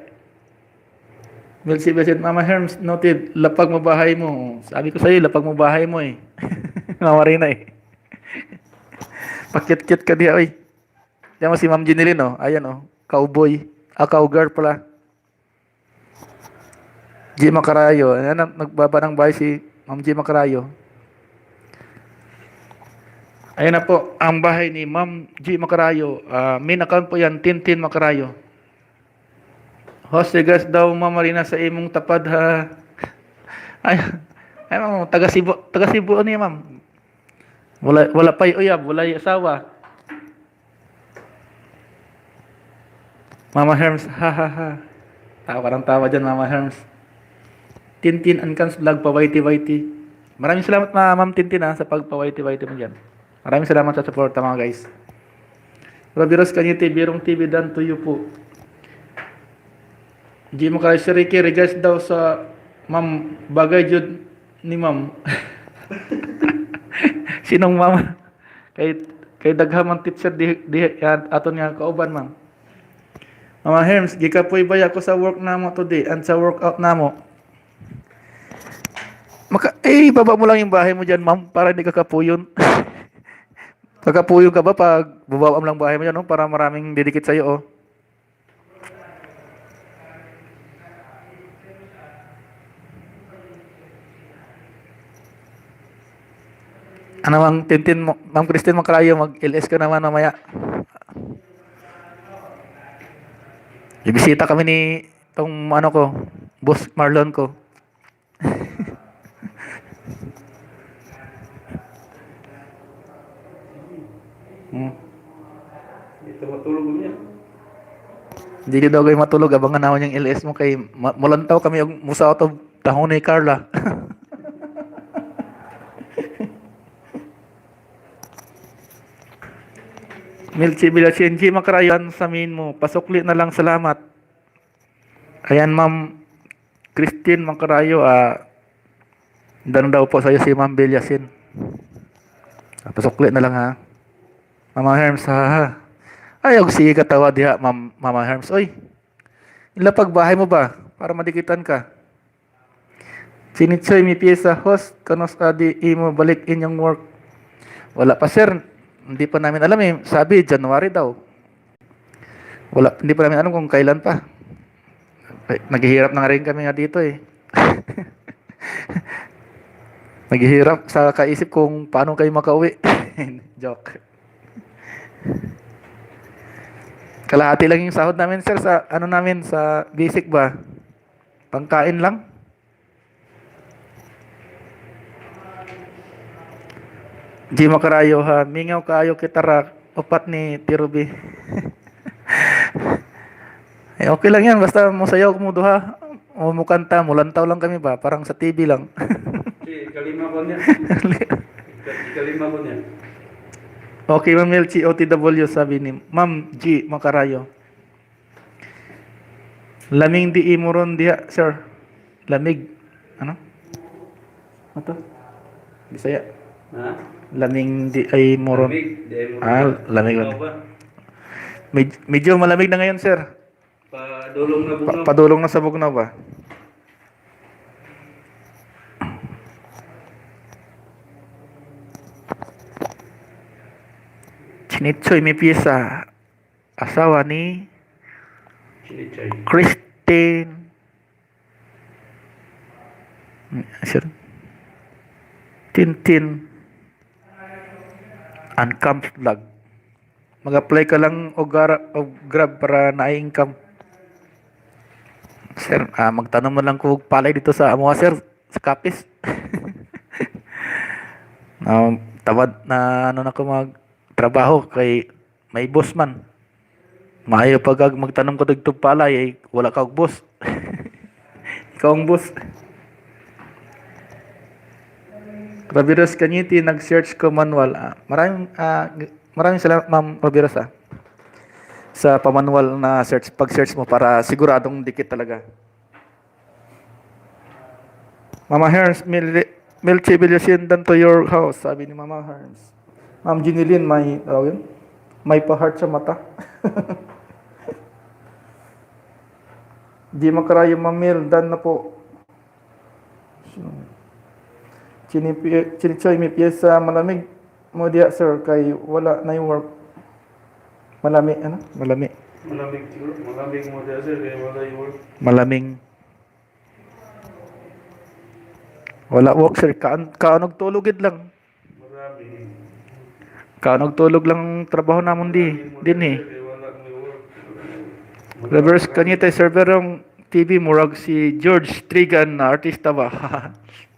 Mel Chibilasin, Mama Herms, noted, lapag mo bahay mo. Sabi ko sa'yo, lapag mo bahay mo eh. Mama Marina eh. Pakyut-kyut ka dia, oy. Diyan mo si Ma'am Jeneline, oh. Ayan, oh. Cowboy. Cowgirl pala. G. Macarayo. Ayan, nagbaba ng bahay si Ma'am G. Macarayo. Ayan na po, ang bahay ni Ma'am G. Macarayo. Main account po yan, Tintin Macarayo. Host regards daw, Ma'am Marina, sa imong tapad ha. Ay Ma'am, taga Cebu niya, Ma'am. Wala pa'y uyab, wala asawa. Mama Herms, ha ha ha. Tawa ng tawa dyan, Mama Herms. Tintin Ancans Vlog, pawaiti-waiti. Maraming salamat, Ma'am Tintin, sa pagpawaiti-waiti mo dyan. Maraming salamat sa support, mga guys. Robiros Kanyete, Birong TV, done to you po. G. Macarayo, si Ricky, regards daw sa Ma'am, bagay jud ni Ma'am. Sinong Ma'am? Kay daghamang teacher di aton nga kauban, Ma'am. Mama Herms, gikapoy baya ko sa work namo today and sa workout namo. Baba mo lang yung bahay mo dyan, Ma'am, para hindi ka kapuyon. Kakapuyon ka ba pag bubaba mo lang bahay mo dyan, no? Para maraming didikit sa'yo, oh. Ano mang Tintin mo, Ma'am Christine Macarayo, mag-LS ka naman mamaya. Ibisita kami ni tong ano ko, Boss Marlon ko. Ito matulog niya. Hindi daw kayo matulog, abangan naman yung LS mo kay mulantaw kami yung musa to tahon ni Carla. Milchi Bilasin, G. Macarayan sa min mo. Pasukli na lang, salamat. Ayan, Ma'am Christine Macarayo, dan daw po sa'yo si Ma'am Bilasin. Pasukli na lang, ha. Mama Herms, ha. Ayaw, sige katawa diha, Mama Herms. Oy, ilapag bahay mo ba? Para madikitan ka. Sinitsoy, mi piyesa, host, kanos adi, imo balik inyong work. Wala pa, sir. Hindi pa namin alam eh. Sabi, January daw. Hindi pa namin alam kung kailan pa. Naghihirap na nga rin kami nga dito eh. Naghihirap sa kaisip kung paano kayo makauwi. Joke. Kalahati lang yung sahod namin, sir, sa ano namin, sa basic ba? Pangkain lang. G. Macarayo, ha. Mingaw kayo kitara. Upat ni Tirubi. Okay lang yan. Basta musayaw kumuduha. O mukanta. Mulantaw lang kami ba? Parang sa TV lang. Kalima ko niya. Kalima ko niya. Okay, Ma'am Melchi, OTW, sabi ni Ma'am G. Macarayo. Laming di imuron diha, sir. Lamig. Ano? Ano to? Bisaya. Ha? Laming di ay moron. Lamig. Di ay mo. Lamig. Ikaw ba? Medyo malamig na ngayon, sir. Padulong na bugnaw. Padulong na sa bugnaw ba? Chinitsoy, may piyesa. Asawa ni Chinichay. Christine. Sir. Tintin. Uncamp vlog. Mag-apply ka lang o Grab para na-income. Sir, magtanong mo lang kung palay dito sa Amoa, sir. Sa Kapis. Tamad na ano na ko magtrabaho kay may boss man. Maayo pag magtanong ko dito palay, wala ka og boss. Ikaw ang boss. Robiros Kanyiti, nag-search ko manual. Maraming salamat, Ma'am Robiros, sa pamanual na search. Pag-search mo para siguradong dikit talaga. Mama Herms, Milchi Bilyasin dan to your house, sabi ni Mama Herms. Ma'am Ginilin, may pa-heart sa mata. Di makarayo, Ma'am Mil, dan na po. Chinichoy, may piyesa malamig mo diya, sir, kay wala na yung work. Malamig. Malamig siguro. Malamig mo dyan, sir. Kaya wala yung work. Malaming. Wala work, sir. Kaanog tulogid lang. Maraming. Kaanog tulog lang trabaho namon din eh. Kaya wala may work. Reverse kanita serverong TV murag si George Trigan na artista ba?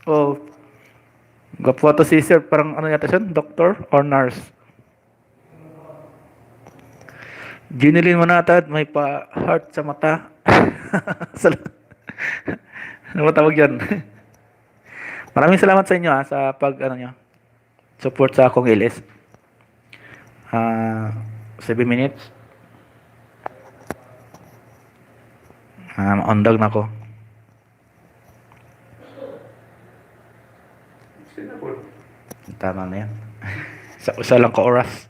Oh. Gwapo to si sir, parang ano yata siya, doctor or nurse. Ginilin mo na at may pa-heart sa mata. Ano ba tawag yan? Maraming salamat sa inyo sa pag support sa akong ilis. 7 minutes. Ondag na ko. Singapore. Tama na yan. Sa usa lang ka oras.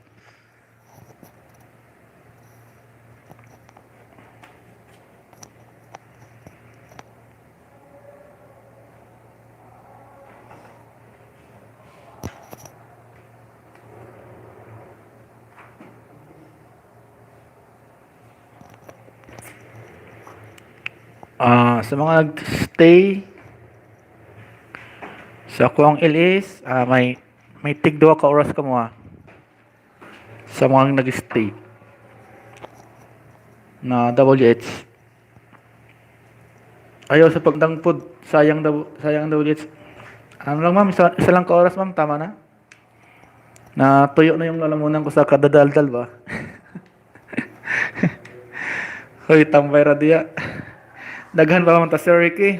Sa mga nag-stay sa kuang ilis, may tig 2 ka oras ka mo sa mga nag-stay na WH. Ayaw sa pagdangpod, sayang WH. Ano lang, ma'am, isa lang ka oras, ma'am, tama na. Na tuyo na yung lalamunan ko sa kadadaldal ba. Hoy, tambay ra diya. Daghan pa man ta, Sir Ricky.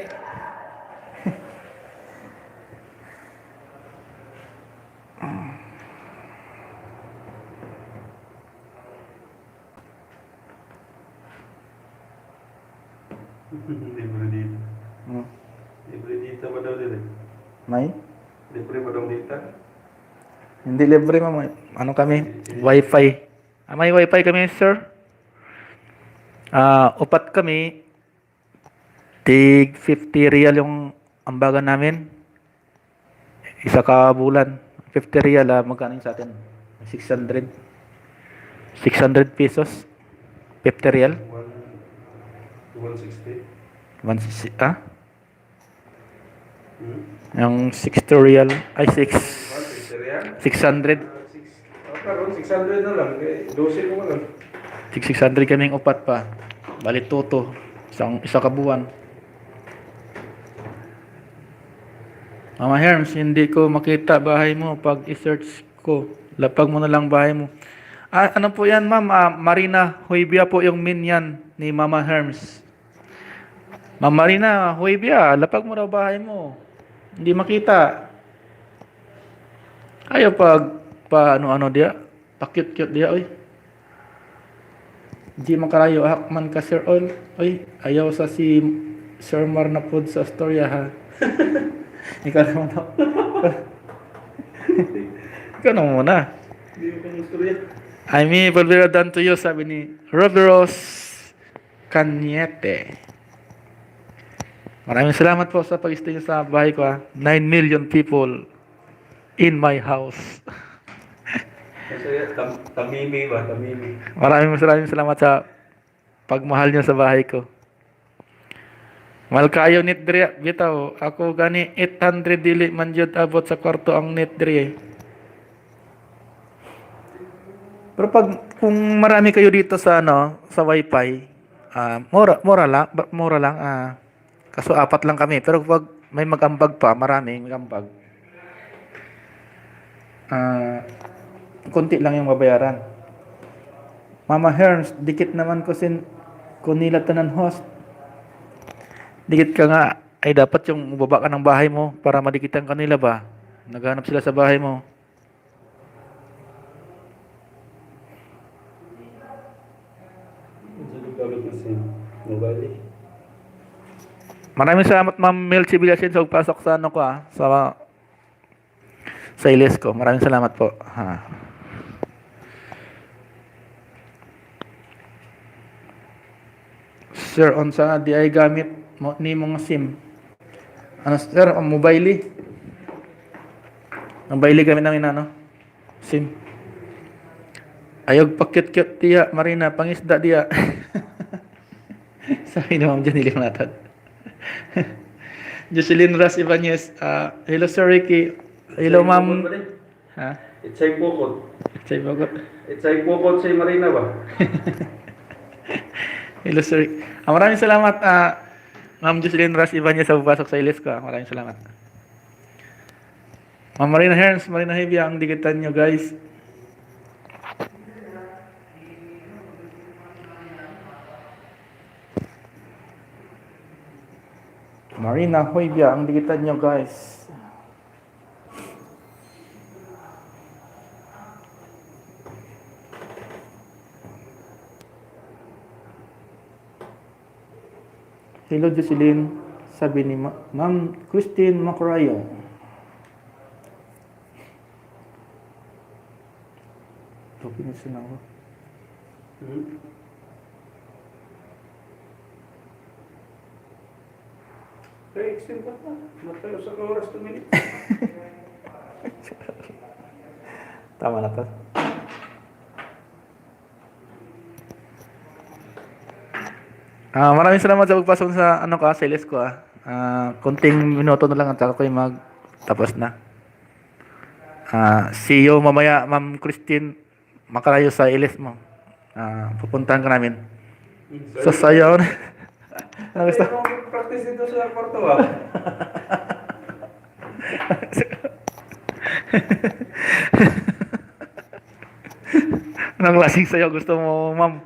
Libre dito. Libre dito ba daw dito? May? Libre ba daw dito? Hindi libre, ma'am. Ano kami? Wi-Fi. May Wi-Fi kami, sir. Upat kami. Tig 50 real yung ambagan namin. Isa ka bulan. 50 real, magkano yung sa atin? 600. 600 pesos. 50 real. 160. 160, Hmm? Yung 60 real. Ay, 160 600. Karon 600 na lang. 12 mo lang. 600 kaming upat pa. Bali toto. Isa ka buwan. Mama Herms, hindi ko makita bahay mo pag i-search ko. Lapag mo na lang bahay mo. Ano po yan, ma'am? Marina Huibia po yung min yan ni Mama Herms. Ma'am Marina Huibia, lapag mo daw bahay mo. Hindi makita. Ayaw ano dia. Pa-cute-cute dia, oy. Hindi makarayo. Hakman ka, Sir Oil. Oy, ayaw sa si Sir Mar na pod sa storya, ha. Ikaw naman ako. Ikaw naman muna. Hindi mo kung gusto yan. I mean, Valvera done to you, sabi ni Roberos Cañete. Maraming salamat po sa pag-stay niyo sa bahay ko. 9 million people in my house. Kasi tamimi ba? Tamimi. Maraming salamat sa Pagmahal niyo sa bahay ko. Mahal kayo net diri bitaw. Ako gani 800 dili man jud abot sa kwarto ang net diri. Pero pag kung marami kayo dito sa ano, sa wifi, mura lang. Kaso apat lang kami. Pero pag may mag-ambag pa, maraming mag-ambag. Konti lang yung babayaran. Mama Herms, dikit naman ko nila tanan host. Dikit ka nga. Ay dapat yung baba ka ng bahay mo para madikitan kanila ba? Naghanap sila sa bahay mo. Maraming salamat Ma'am Mel Cibilasin sa pagpasok sa ano ko sa ilis ko. Maraming salamat po. Sir, unsa di ay gamit mo ni mga SIM? Ano sir, ang mobile? Ang mobile gamit namin SIM. Ayog pakit-kit diya, Marina, pangisda diya. Sabi ni Ma'am Janilim natin. Jocelyn Ras Ibanez, hello Sir Ricky. Hello Ma'am. Ha? Itsay Pukot. Say bagot. Itsay Pukot si Marina ba? Hello Sir. Maraming salamat Ma'am Jocelyn Ras Ibanez sa pagpasok sa ilis ko. Maraming salamat. Ma'am Marina Herns, Marina Hevia, ang digitan nyo guys. Marina Hoybia, ang digitan nyo guys. Hello Jocelyn, sabi ni Ma'am Christine Macrayo. Pinis na ako. Kaya extend pa pa. Matayo sa oras 2 minutes. Tama na to. Maraming salamat sa pagpasok sa sa ilis ko konting minuto na lang at saka ko'y magtapos na. See you mamaya Ma'am Christine Macarayo sa ilis mo. Pupuntahan ka namin. Sa sayaw na. Ano gusto? Practice dito sa kwarto ba? Anong klaseng sayaw gusto mo, Ma'am?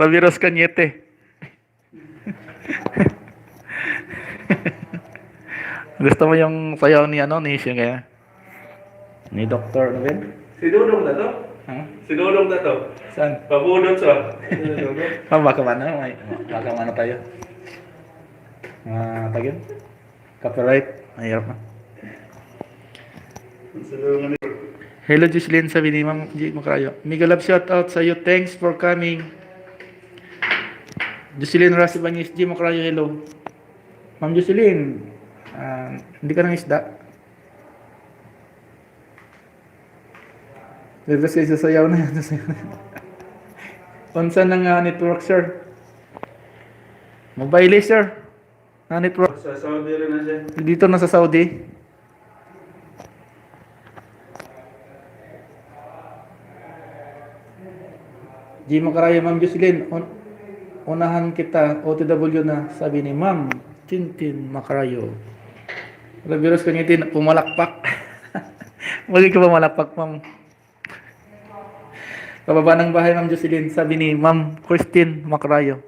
Rabiros Cañete. Gusto mo yung sayaw ni Nish kaya? Ni Dr. Nobel? Si Dudong na to? Ha? Si Dudong na to? Saan? Pabudot sa. Baka mana tayo? Tagin? Copyright? Mahirap na. Hello Jocelyn, sabi ni Ma'am G. Macrayo. Mega love shout out sa iyo. Thanks for coming. Jocelyn Rasi Banyes, G. Macrayo, hello. Ma'am Jocelyn, hindi ka nang isda? Tapos kayo sasayaw na yan. Unsa ng network, sir? Mobile, sir? Na network? Sa Saudi rin na siya. Dito na sa Saudi? G. Macarayo, Ma'am Jocelyn, unahan kita, OTW na, sabi ni Ma'am Tintin Macarayo. Rabiros Cañete, pumalakpak. Mali ka pumalakpak, Ma'am. Pababa ng bahay, Ma'am Jocelyn, sabi ni Ma'am Christine Macarayo.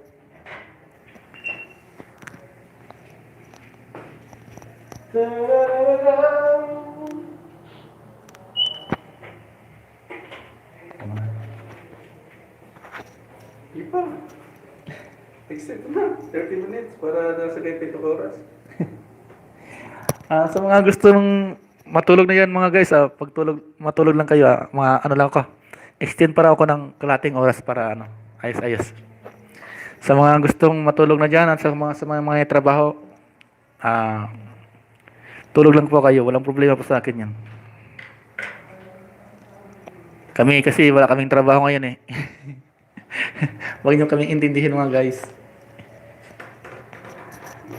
Ipa. Extend na. 30 minutes para nasa kay 7 oras. Sa mga gustong matulog na yan mga guys, matulog lang kayo, mga lang ko. Extend para ako ng kalating oras para ayos-ayos. Sa mga gustong matulog na dyan at sa mga trabaho, tulog lang po kayo, walang problema po sa akin yan. Kami kasi wala kaming trabaho ngayon Huwag niyo kaming intindihin mga guys.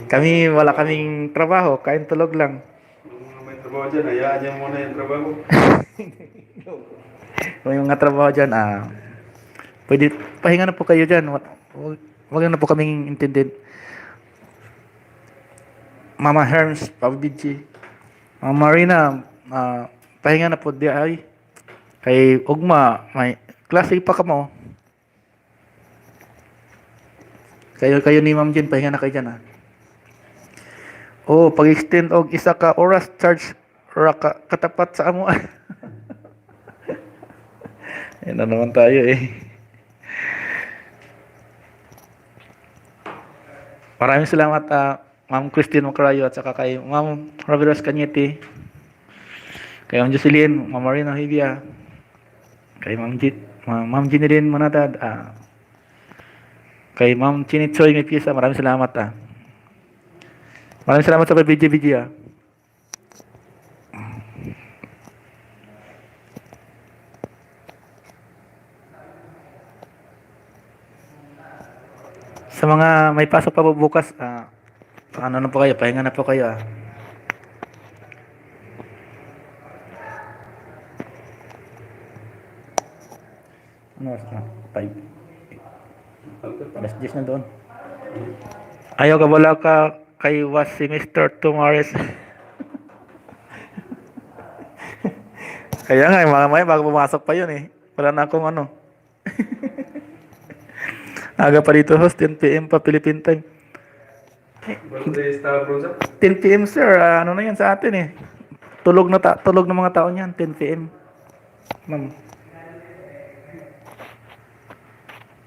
Kami wala kaming trabaho, kain tulog lang. Yung mga may trabaho dyan, hayaan niyo muna yung trabaho. Kung may mga trabaho dyan, pwede, pahinga na po kayo dyan. Huwag niyo na po kaming intindihin. Mama Herms, Papa BG, Mama Marina, pahinga na po di ay. Kay Ugma, may klase pa ka mo. Kayo ni Ma'am Jen, pahinga na kayo dyan Oh, pag-extend og isa ka oras charge ra ka katapat sa amo. Yan na naman tayo Maraming salamat Ma'am Christine Macrayo at saka kay Ma'am Roveros Cañete. Kay Ma'am Jocelyn, Ma'am Marina Hibia. Kay Ma'am Jeneline Manatad. Kay Ma'am Chinitsoy may piyesa. Maraming salamat Maraming salamat sa pag-video. Sa mga may pasok pa po bukas, ano na po kayo, pahinga na po kayo Ano oras na? 5. Alas 10 na doon. Ayaw ka wala ka kay was si Mr. Tumares. Kaya nga, mamaya bago pumasok pa yun Wala na akong ano. Aga pa dito host, 10 p.m. pa Philippine time. Birthday Star Bronze. 10 p.m. sir, ano na yan sa atin Tulog na mga tao niyan, 10 p.m. Ma'am.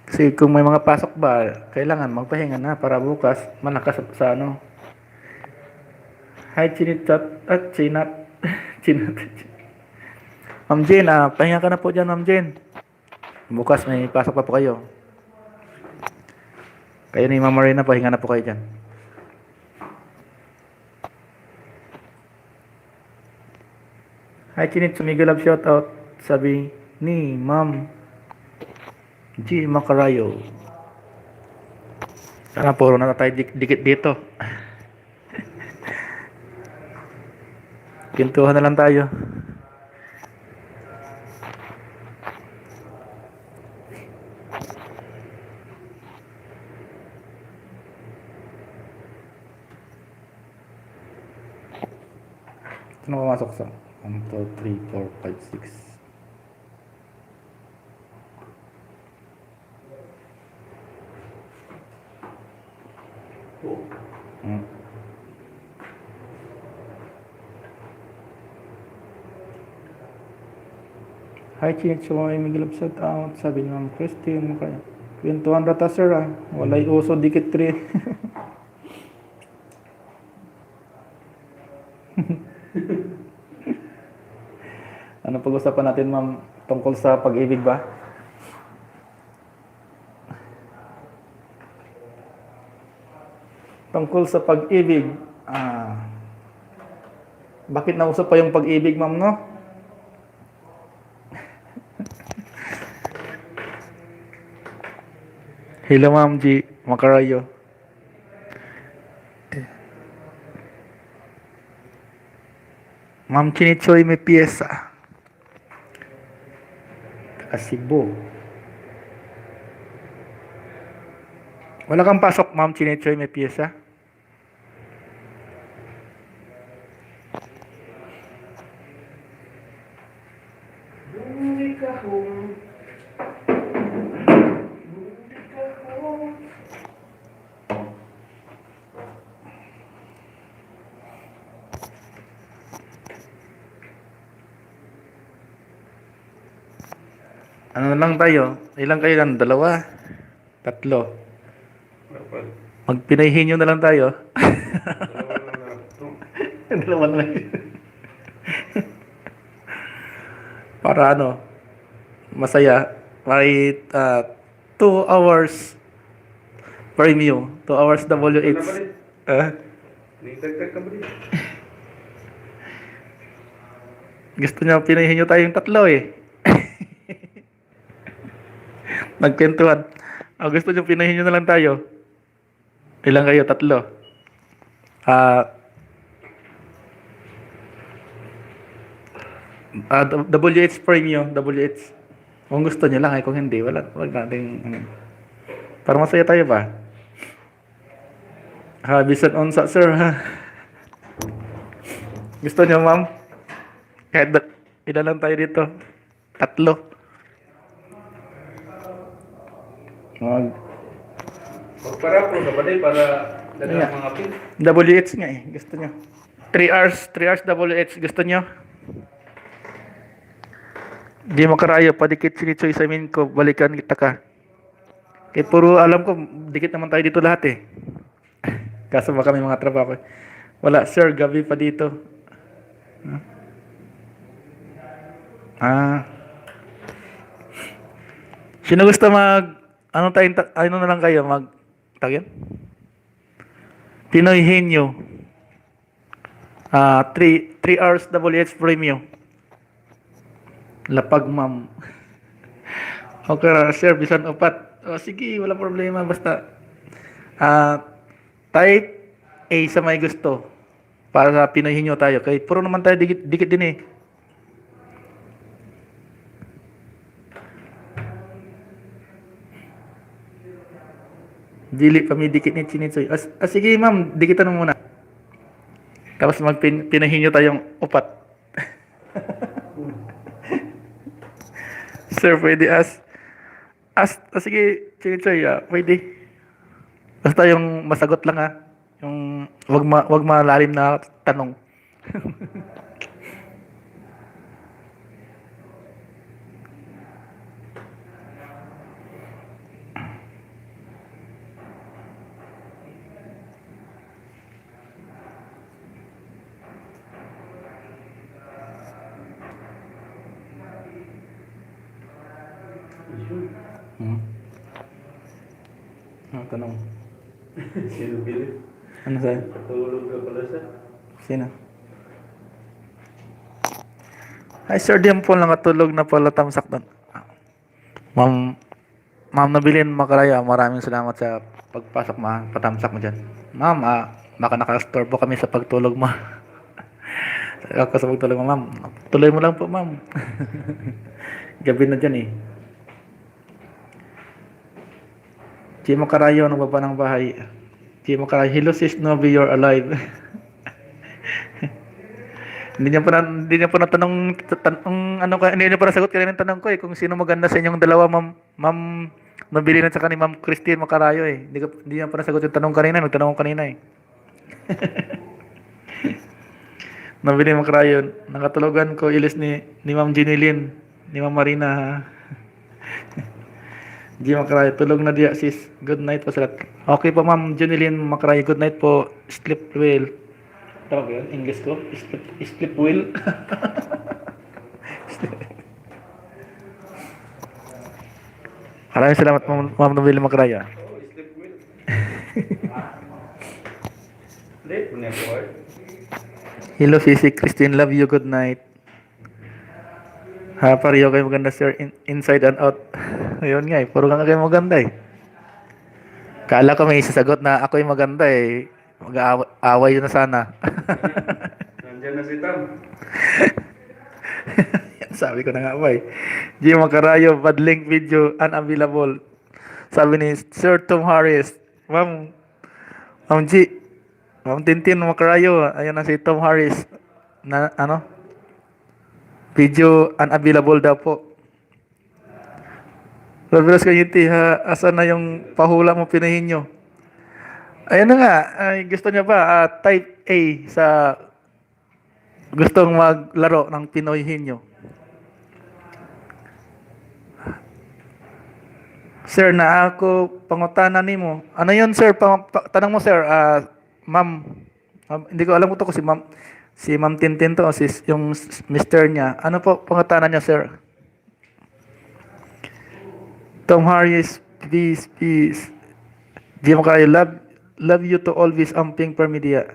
Kasi kung may mga pasok ba, kailangan magpahinga na para bukas malakas sa ano. Hi, Chinitat at Chinat. Chinat. Ma'am Jen, pahinga ka na po dyan, Ma'am Jen. Bukas may pasok pa po kayo. Kayo ni Ma'am Marina, pahinga na po kayo dyan. Hi, Chinit, sumigilab shoutout. Sabi ni Ma'am G. Macarayo. Sana puro na tayo dikit dito. Kintuhan na lang tayo. Ito na pumasok sa 1, 2, 3, 4, 5, 6. Hi, Chinit. So, may migilap shout out. Sabi ni Ma'am Christine. Kwentuhan rata, sir, Walay uso, dikit 3. Ano pag-usapan natin, Ma'am, tungkol sa pag-ibig ba? Tungkol sa pag-ibig, bakit nauso pa yung pag-ibig, Ma'am, no? Hello, Ma'am G. Macarayo. Ma'am Chinitsoy may piyesa. Cebu. Wala kang pasok, Ma'am Chinitsoy may piyesa? Ano lang tayo? Ilang kayo lang? 2? 3? Magpinayhin nyo na lang tayo. Dalawa na lang. Para ano? Masaya. May 2 hours premium. 2 hours WH. Nagtagtag ka ba dito? Gusto niya pinahin nyo tayong 3 Nagkwentuhan. Gusto nyo, pinahin nyo na lang tayo. Ilang kayo? Tatlo. Ah, WH Premium, WH. Kung gusto nyo lang, kung hindi, wag natin, para masaya tayo ba? Bisan unsa, sir, ha? Gusto nyo, ma'am? Kahit ilan lang tayo dito? Tatlo. Mag Magpara po sa balay para dagang Yeah. mga pin. WH nga eh, gusto nyo. 3 hours WH, gusto nyo? Di makarayo, padikit sinitsoy sa amin ko, balikan kita ka. Kaya puro alam ko, dikit naman tayo dito lahat eh. Kaso baka may mga trabaho. Wala, sir, gabi pa dito. Ah. Sino gusto ano na lang kayo, tawag yan? Pinoy Henyo. 3 hours WH Premium. Lapag, ma'am. Okay, sir, bisan upat. Sige, wala problema. Basta, type A sa may gusto. Para sa Pinoy Henyo tayo. Kaya puro naman tayo dikit din eh. Dili pa may dikit ni Chinitsoy. Sige, ma'am, dikitan mo muna. Tapos pinahinyo tayong upat. Sir, pwede sige, Chinitsoy, pwede. Basta yung masagot lang ha. Yung wag malalim na tanong. Tanong. Sino bili? Ano sa'yo? Tulog ka pala siya. Sino? Ay, sir, di po nakatulog na pala tamsak doon. Ma'am Nabilin Makaraya, maraming salamat sa pagpasok patamsak mo dyan. Ma'am, baka nakastorbo kami sa pagtulog mo. Ako sa pagtulog mo, ma'am. Tuloy mo lang po, ma'am. Gabi na dyan eh. Chimo Karayo, nagbaba ng bahay. Chimo Karayo, hello sis Novi, you're alive. Hindi niya pa natanong, hindi niya pa nasagot kanina ng tanong ko eh, kung sino maganda sa inyong dalawa, ma'am Nabili na sa ni Ma'am Christine Macarayo eh. Hindi niya pa nasagot yung tanong kanina, nagtanong ko kanina eh. Nabili Macarayo, nakatulugan ko ilis ni Ma'am Ginilyn, ni Ma'am Marina. G. Macarayo, tulog na diya sis. Good night po sa lahat. Okay po Ma'am Ginilyn Macarayo, good night po. Sleep well. Tawag yun? English ko? Sleep well. Maraming salamat Ma'am Nabili Macarayo. Sleep well. Sleep mo niya po. Hello Sisi Christine, love you, good night. Pareho kayo maganda sir, inside and out. Ayun nga eh, puro nga kayo maganda eh. Kala ko may isasagot na ako yung maganda eh. Mag-aaway yun na sana. Nandiyan na si Tam. Yan, sabi ko na nga ba eh. G. Macarayo, bad link video, unavailable. Sabi ni Sir Tom Harris, Ma'am G, Ma'am Tintin Macarayo, ayan na si Tom Harris. Na video unavailable daw po. Robiros Kayuti, asan na yung pahula mo pinahin nyo? Ayun na nga, gusto niya ba type A sa gustong maglaro ng Pinoy Henyo? Sir, na ako pangutana nimo. Ano yun sir? Tanong mo sir, ma'am, hindi ko alam ko to kasi si Ma'am Tintin to, yung mister niya. Ano po pangutana niya sir? Tom Harris, please. Di mo kayo, love you to always amping per media.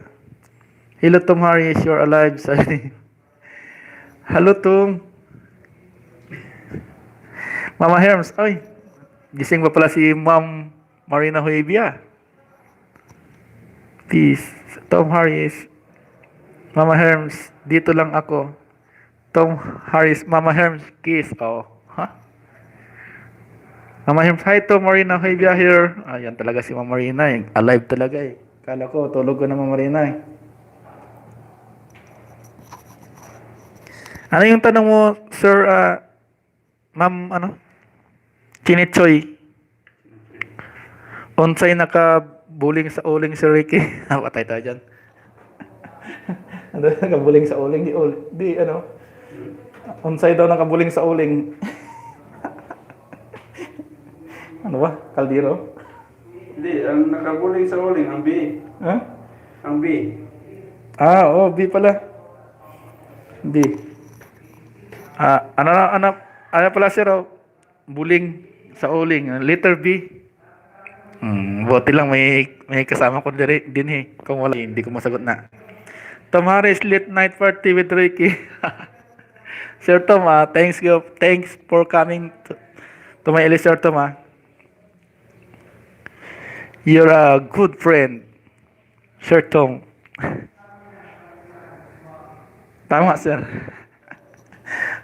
Hello Tom Harris, you're alive. Sorry. Hello Tom. Mama Herms, ay, gising pa pala si Ma'am Marina Huevia. Peace. Tom Harris. Mama Herms, dito lang ako. Tom Harris, Mama Herms, kiss. Oh, ha? Mama Herms, hi Tom Marina Huevia here. Ayan talaga si Mama Marina eh. Alive talaga eh. Kala ko, tulog ko na Mama Marina eh. Ano yung tanong mo, sir, ma'am, ano? Chinichoy. Unsay naka-bullying sa uling si Ricky? Patay tayo dyan. Ano, naka-bullying sa uling? Di, ano? Unsay daw naka-bullying sa uling? Ano ba? Kaldero? Hindi, ang nakabuling sa uling, ang B. Ha? Ang B. Oh, B pala. B. Ano pala sir, oh? Bullying sa uling. Letter B. Buti lang may kasama ko din eh. Kung wala, hindi ko masagot na. Tom Harris, late night party with Ricky. Sir Tom, thanks for coming to my LS, Sir Tom, You're a good friend, Sir Tom. Tama, sir.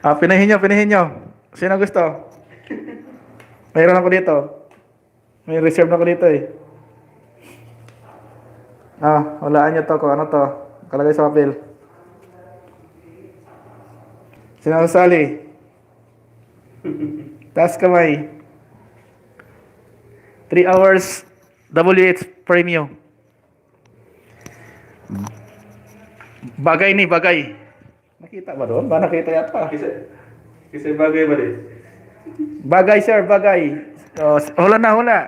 Pinahin nyo. Sino gusto? Mayroon ako dito. May reserve na ako dito eh. Walaan nyo to kung ano to. Kalagay sa papel. Sino sasali? Taas kamay. 3 hours WH premium. Bagay. Nakita ba doon? Ba nakita yata? Kasi bagay ba din? Bagay, sir, bagay. Hula.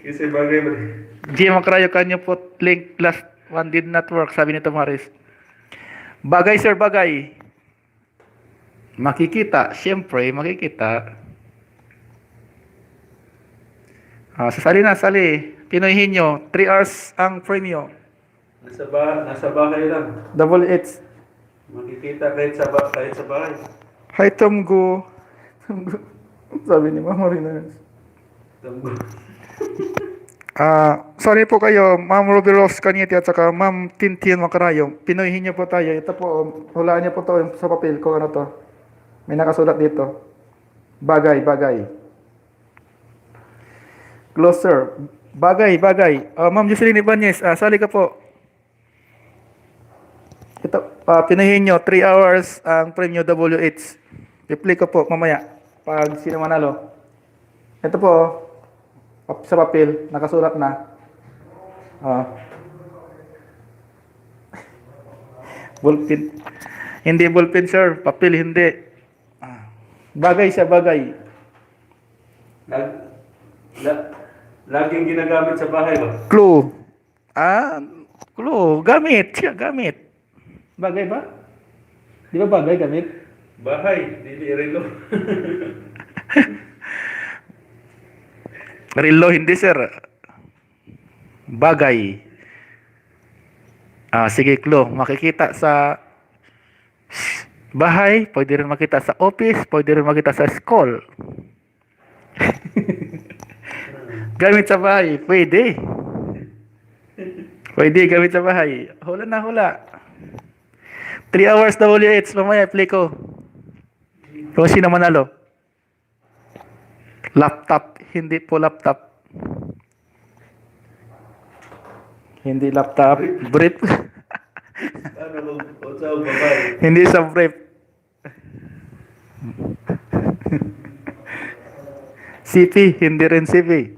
Kasi bagay ba din? GM Macrayo, can you put link last one did not work? Sabi ni Tomaris. Bagay, sir, bagay. Makikita. Siyempre, makikita. Sali. Pinoyhin nyo. 3 hours ang premium. Nasa bahay lang. Double H. Makikita kahit sa bahay. Hi, Tom Go. Sabi ni Ma'am Marina. Sorry po kayo, Ma'am Ruby Rose Canete at saka Ma'am Tintin Macarayo. Pinoyhin niyo po tayo. Ito po, hulaan niyo po to sa papel kung ano to. May nakasulat dito. Bagay. Closer. Bagay. Ma'am Jocelyn Ibanez, sali ka po. Ito, pinoyhin niyo, 3 hours ang premium WH. Reply ko po mamaya pag sino manalo. Ito po, sa papel, nakasulat na. Ballpen. Hindi ballpen, sir. Papel, hindi. Bagay siya, bagay. Laging ginagamit sa bahay ba? Clue. Clue. Gamit. Bagay ba? Di ba bagay, gamit? Bahay, dili relo. Relo, hindi, sir. Bagay. Sige, clue. Makikita sa bahay, pwede rin makita sa office, pwede rin makita sa school. Gamit sa bahay, pwede. Pwede gamit sa bahay. Hula. 3 hours WH, mamaya play ko. Kung sino manalo. Laptop, hindi po laptop. Hindi laptop, brief. Sa bahay. Hindi sa brief. CP, hindi rin CP.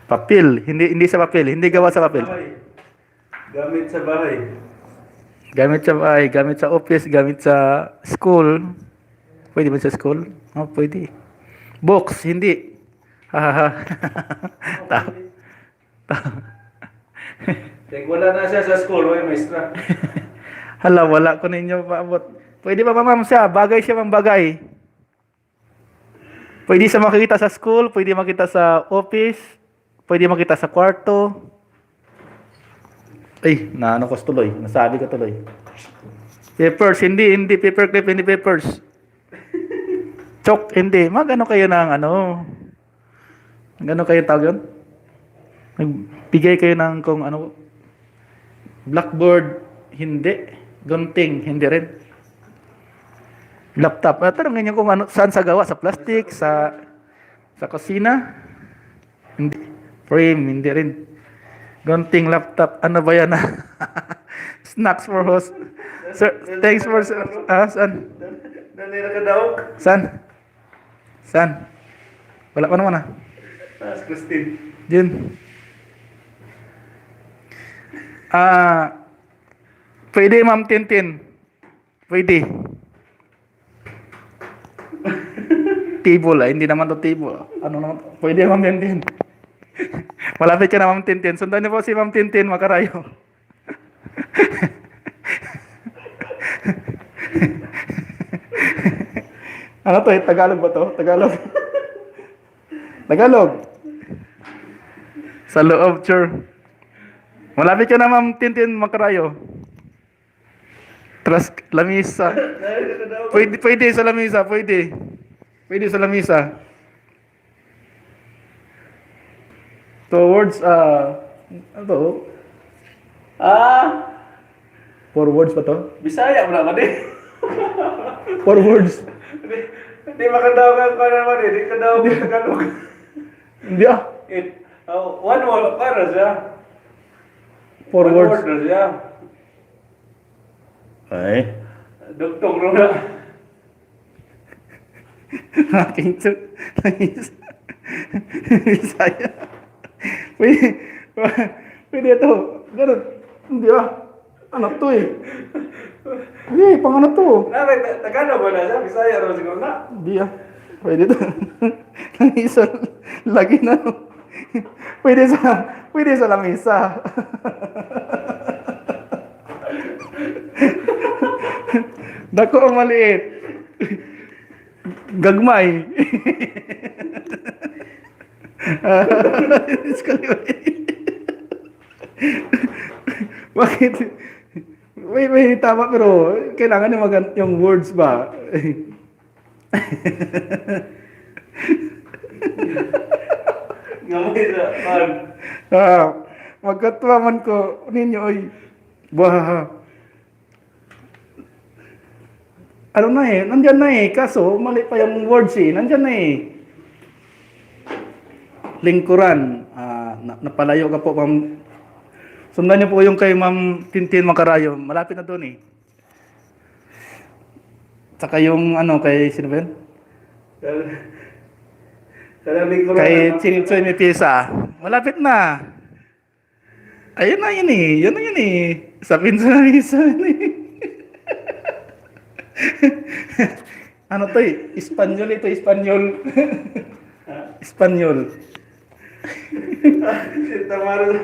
Papel, hindi sa papel, hindi gawa sa papel. Gamit sa bahay. Gamit sa bahay, gamit sa office, gamit sa school. Pwede ba sa school? Pwede. Books, hindi. Wala na siya sa school, maestra. Wala ko ninyo paabot. Pwede ba ma'am siya? Bagay siya, ma'am, bagay. Pwede siya makikita sa school, pwede makita sa office, pwede makita sa kwarto. Naano ko tuloy. Nasabi ko tuloy. Papers, hindi paperclip, hindi papers. Chok, hindi. Magano kayo ng ano? Magano kayo tawag yun? Nagbigay kayo ng kung ano, blackboard, hindi. Gunting, hindi rin. Laptop. Tanongin niyo kung ano, saan sa gawa? Sa plastic, sa kusina? Hindi. Frame, hindi rin. Gunting, laptop. Ano ba yan? Snacks for host. Sir, thanks for... saan? Nanira ka daw. Saan? Saan? Wala pa naman ah. Christine. Jun. Pwede, Ma'am Tintin. Pwede. Table ah. Hindi naman to table. Ano naman? Pwede, Ma'am Tintin. Malapit ka na, Ma'am Tintin. Sundan niyo po si Ma'am Tintin Makarayo. Ano to? Tagalog ba to? Tagalog. Tagalog. Sa loob, sure. Malapit ka na, Ma'am Tintin Makarayo. Tras, lamisa. Pwede sa lamisa, pwede. Pwede sa lamisa. Towards, ano to? Four words ba to? Bisaya mo naman eh. Four words. Hindi makadaw ka naman eh. Hindi ka daw ka Tagalog. Hindi ah. One word para siya. Four One words. word na siya. Ay. Duktong ro na. Aking Bisaya. Pwede ito. Ganun. Hindi ah. Ano to eh. Hindi, pang ano to. Tagalog ba na siya? Bisaya ro siguro na. Hindi ah. Pwede to. Lamisa. Lagi na. Pwede sa lamisa. Dako ang maliit. Gagmay. Bakit? May tama pero kailangan yung words ba? Ngamay sa pag. Magkatwa man ko ninyo oy. Bah. Ano na eh, nandyan na eh. Kaso, mali pa yung words eh. Nandyan na eh. Lingkuran. Napalayo ka po, Ma'am. Sundan niyo po yung kay Ma'am Tintin Makarayo. Malapit na doon eh. Saka yung ano, kay sino ba yun? Kay Chinitsoy Mipisa. Malapit na. Ayun na yun eh. Yun na yun eh. Sa pinsan eh. Ano to eh? Espanyol ito, Espanyol. Espanyol. Si Tamaro.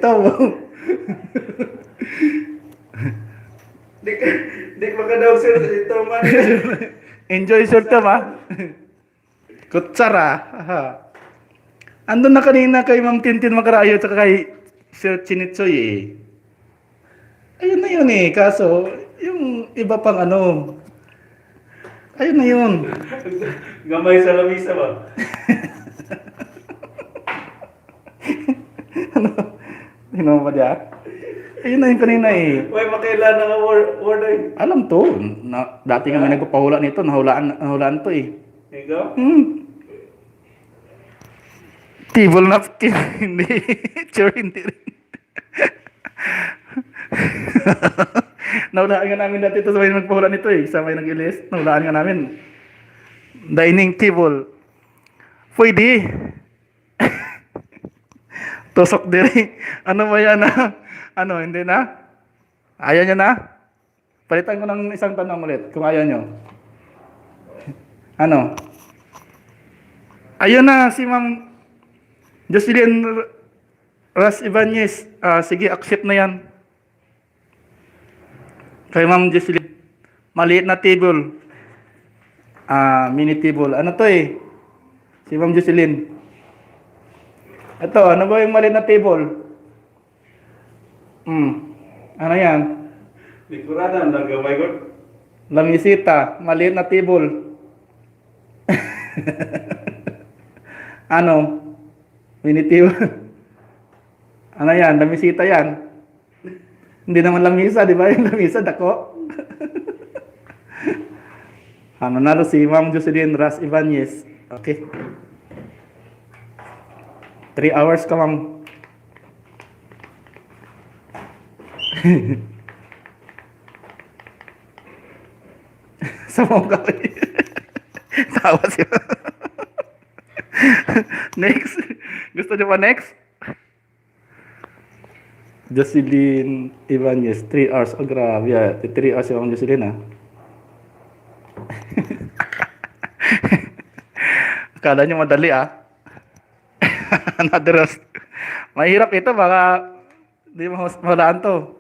Tawa. Di makadaw sir ito man. Enjoy short ka ba? Kutsara. Andun na kanina kay Ma'am Tintin Makarayo at kay Sir Chinitsoy eh. Ayun na yun eh. Kaso, yung iba pang ano. Ayun na yun. Gamay sa lamisa ba? Ano? Hindi ba diya? Ayun na yun kanina eh. Uy, makailan na nga word ay. Alam to. Dati kami nagpapahula nito. Nahulaan to eh. Ikaw? Table napkin. Hindi. Sure, hindi rin. Nahulaan nga namin dati ito sa may nagpahula nito eh. Sa may nag-ilis. Nahulaan nga namin. Dining table. Pwede. Tusok diri. Ano ba yan na? Ano, hindi na? Ayaw nyo na? Palitan ko ng isang tanong ulit kung ayaw nyo. Ano? Ayun na si Ma'am Jocelyn Ras Ibanez. Sige, accept na yan. Kay Ma'am Jocelyn. Maliit na table. Mini table. Ano to eh? Si Ma'am Jocelyn. Ito, ano ba yung maliit na table? Ano yan? Likuradan, nagabay ko. Lamisita, maliit na tibol. Ano? Mini tibol. Ano yan? Lamisita yan. Hindi naman lamisa, di ba? Yung lamisa, dako. Ano nalo si Ma'am Jocelyn Ras Ibanez. Okay. 3 hours ka, Ma'am. Sa mukha ko. Tawa siya. Next. Gusto niyo pa next? Jocelyn Ibanez, 3 hours. Oh, grabe. 3 hours yung Jocelyn, ha? Akala niyo madali, ah. Another host. Mahirap ito, baka di mahulaan to.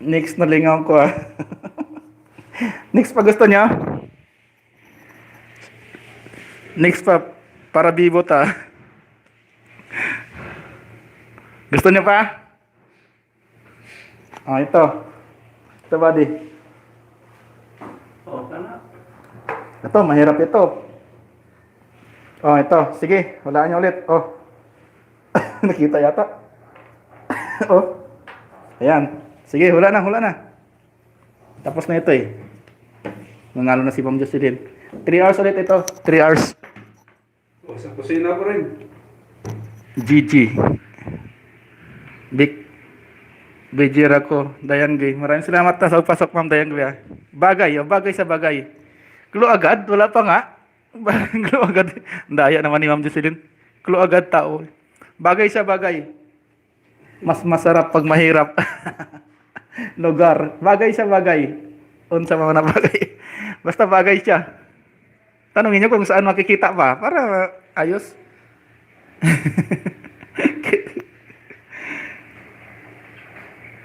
Next na lingaw ko, ah. Next pa gusto niya? Next pa, para bibot, ah. Gusto niyo pa? Ah, ito. Ito, buddy. Oh, tama. Ito, mahirap ito. Oh, ito. Sige, walaan niyo ulit. Oh. Nakita yata. Oh. Ayan. Sige, hula na. Tapos na ito eh. Nanalo na si Ma'am Jocelyn. 3 hours ulit ito. 3 hours. O, sa kusina ko rin. GG. Big Bejira ko, Dayan Gay. Maraming salamat na sa pasok, Ma'am Dayan Gay. Bagay sa bagay. Clue agad, wala pa nga. Clue agad. Daya naman ni Ma'am Jocelyn. Clue agad tao. Bagay sa bagay. Mas masarap pag mahirap. Lugar. Bagay sa bagay. Unsa mga na bagay. Basta bagay siya. Tanungin niyo kung saan makikita pa para ayos.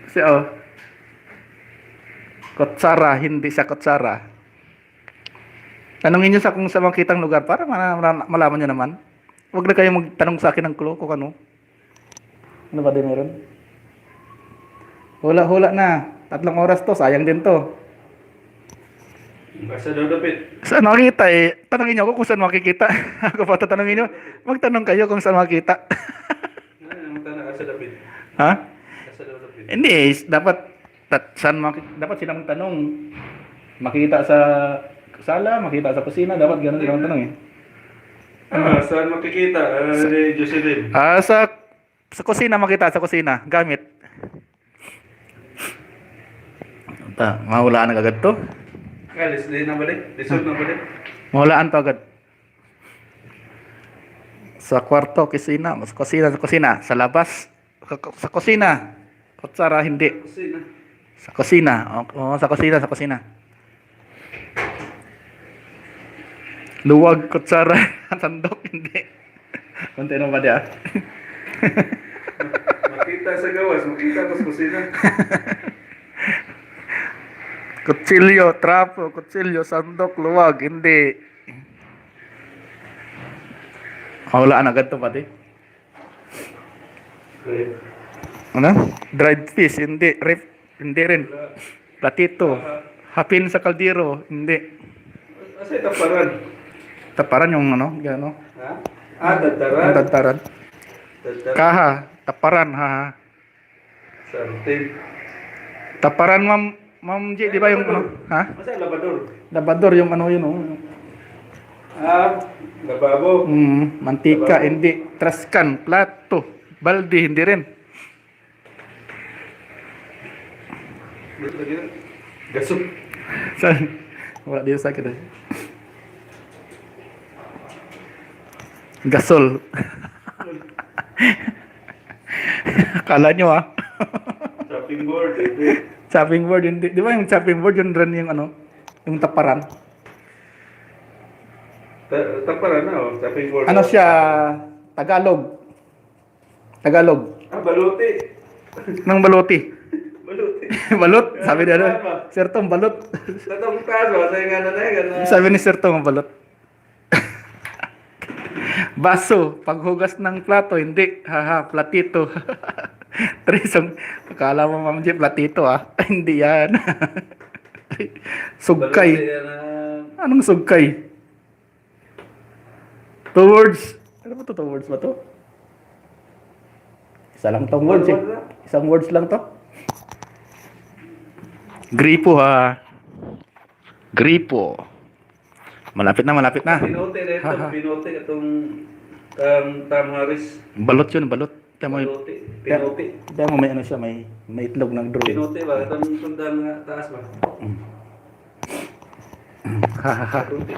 Kasi kutsara, hindi siya kutsara. Tanungin niyo sa kung sa makitang lugar para malaman niyo naman. Huwag na kayo magtanong sa akin ng clue kung ano. Ano ba din meron? Hula-hula na. 3 oras to, sayang din to. Basta daw dapit. Saan makikita eh? Tanungin niyo ako kung saan makikita. Ako pa tatanungin niyo. Magtanong kayo kung saan makikita. Ano tanong sa dapit? Ha? Sa daw dapit. Hindi, dapat dapat silang tanong. Makita sa sala, makita sa kusina, dapat ganun silang tanong eh. Ah, saan makikita? Ni Jocelyn. Sa kusina makita, sa kusina, gamit. Mahulaan agad to. Alis din na balik. Lisod na balik. Mahulaan to agad. Sa kwarto, kusina, sa kusina, sa labas, sa kusina. Kutsara, hindi. Kusina. Sa kusina. Oo, sa kusina. Luwag, kutsara, sandok, hindi. Kunti na ba diya? Makita sa gawas, makita ko sa kusina. Kutsilyo, trapo, sandok, luwag, hindi. Mahulaan agad to pati. Okay. Ano? Dried fish, hindi. Rip, hindi rin. Platito. Hapin sa kaldero, hindi. Asa taparan? Taparan yung ano, gano. Ha? Ah, dadaran. Ang tantaran. Dadaran. Kaha, taparan, ha. Sarting. Taparan, Ma'am J, di ba yung ano? Ha? Masa labador? Labador yung ano yun, oh. Ah, lababo. Mantika, hindi. Traskan, plato, balde, hindi rin. Dito lagi na. Gasok. Wala dito sa akin eh. Gasol. Akala nyo ah. Chopping board. Hindi. Chopping board, hindi. Di ba yung chopping board, yun rin yung ano? Yung taparan. Taparan na oh. Chopping board. Ano siya? Tagalog. Ah, baluti. Nang baloti. Baluti. Balot. Sabi niya na. Sir Tom, balot. Tatong kaso, sa nga na na. Sabi ni Sir Tom, balot. Baso. Paghugas ng plato, hindi. Haha, platito. Trisong, akala mo Ma'am Jeep, latito ah. Hindi yan. Sugkay. Baluti yan ang... Anong sugkay? Two words. Ano ba to? Two words ba to? Isa lang tong words eh. One word lang. Isang words lang to. Gripo ha. Gripo. Malapit na, malapit na. Pinote na ito. Ha. Pinote itong Tom Harris. Balot yun, balot. Tiyan mo, Pinote. Pinote. tiyan mo may ano siya, may itlog ng drone. Pinote ba? Itong sundal nga taas ba? Pinote.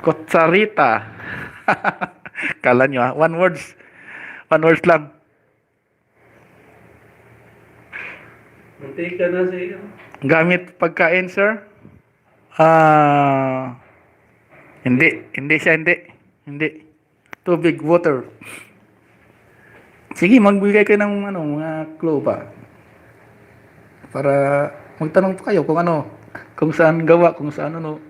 Kotsarita. Kala nyo ha. One words. One words lang. Mantika na siya. Gamit pagkain, sir? Hindi. Hindi siya, hindi. Hindi. Tubig, water. Sige, magbigay kayo ng mga clue pa. Para magtanong pa kayo kung ano, kung saan gawa, kung saan ano.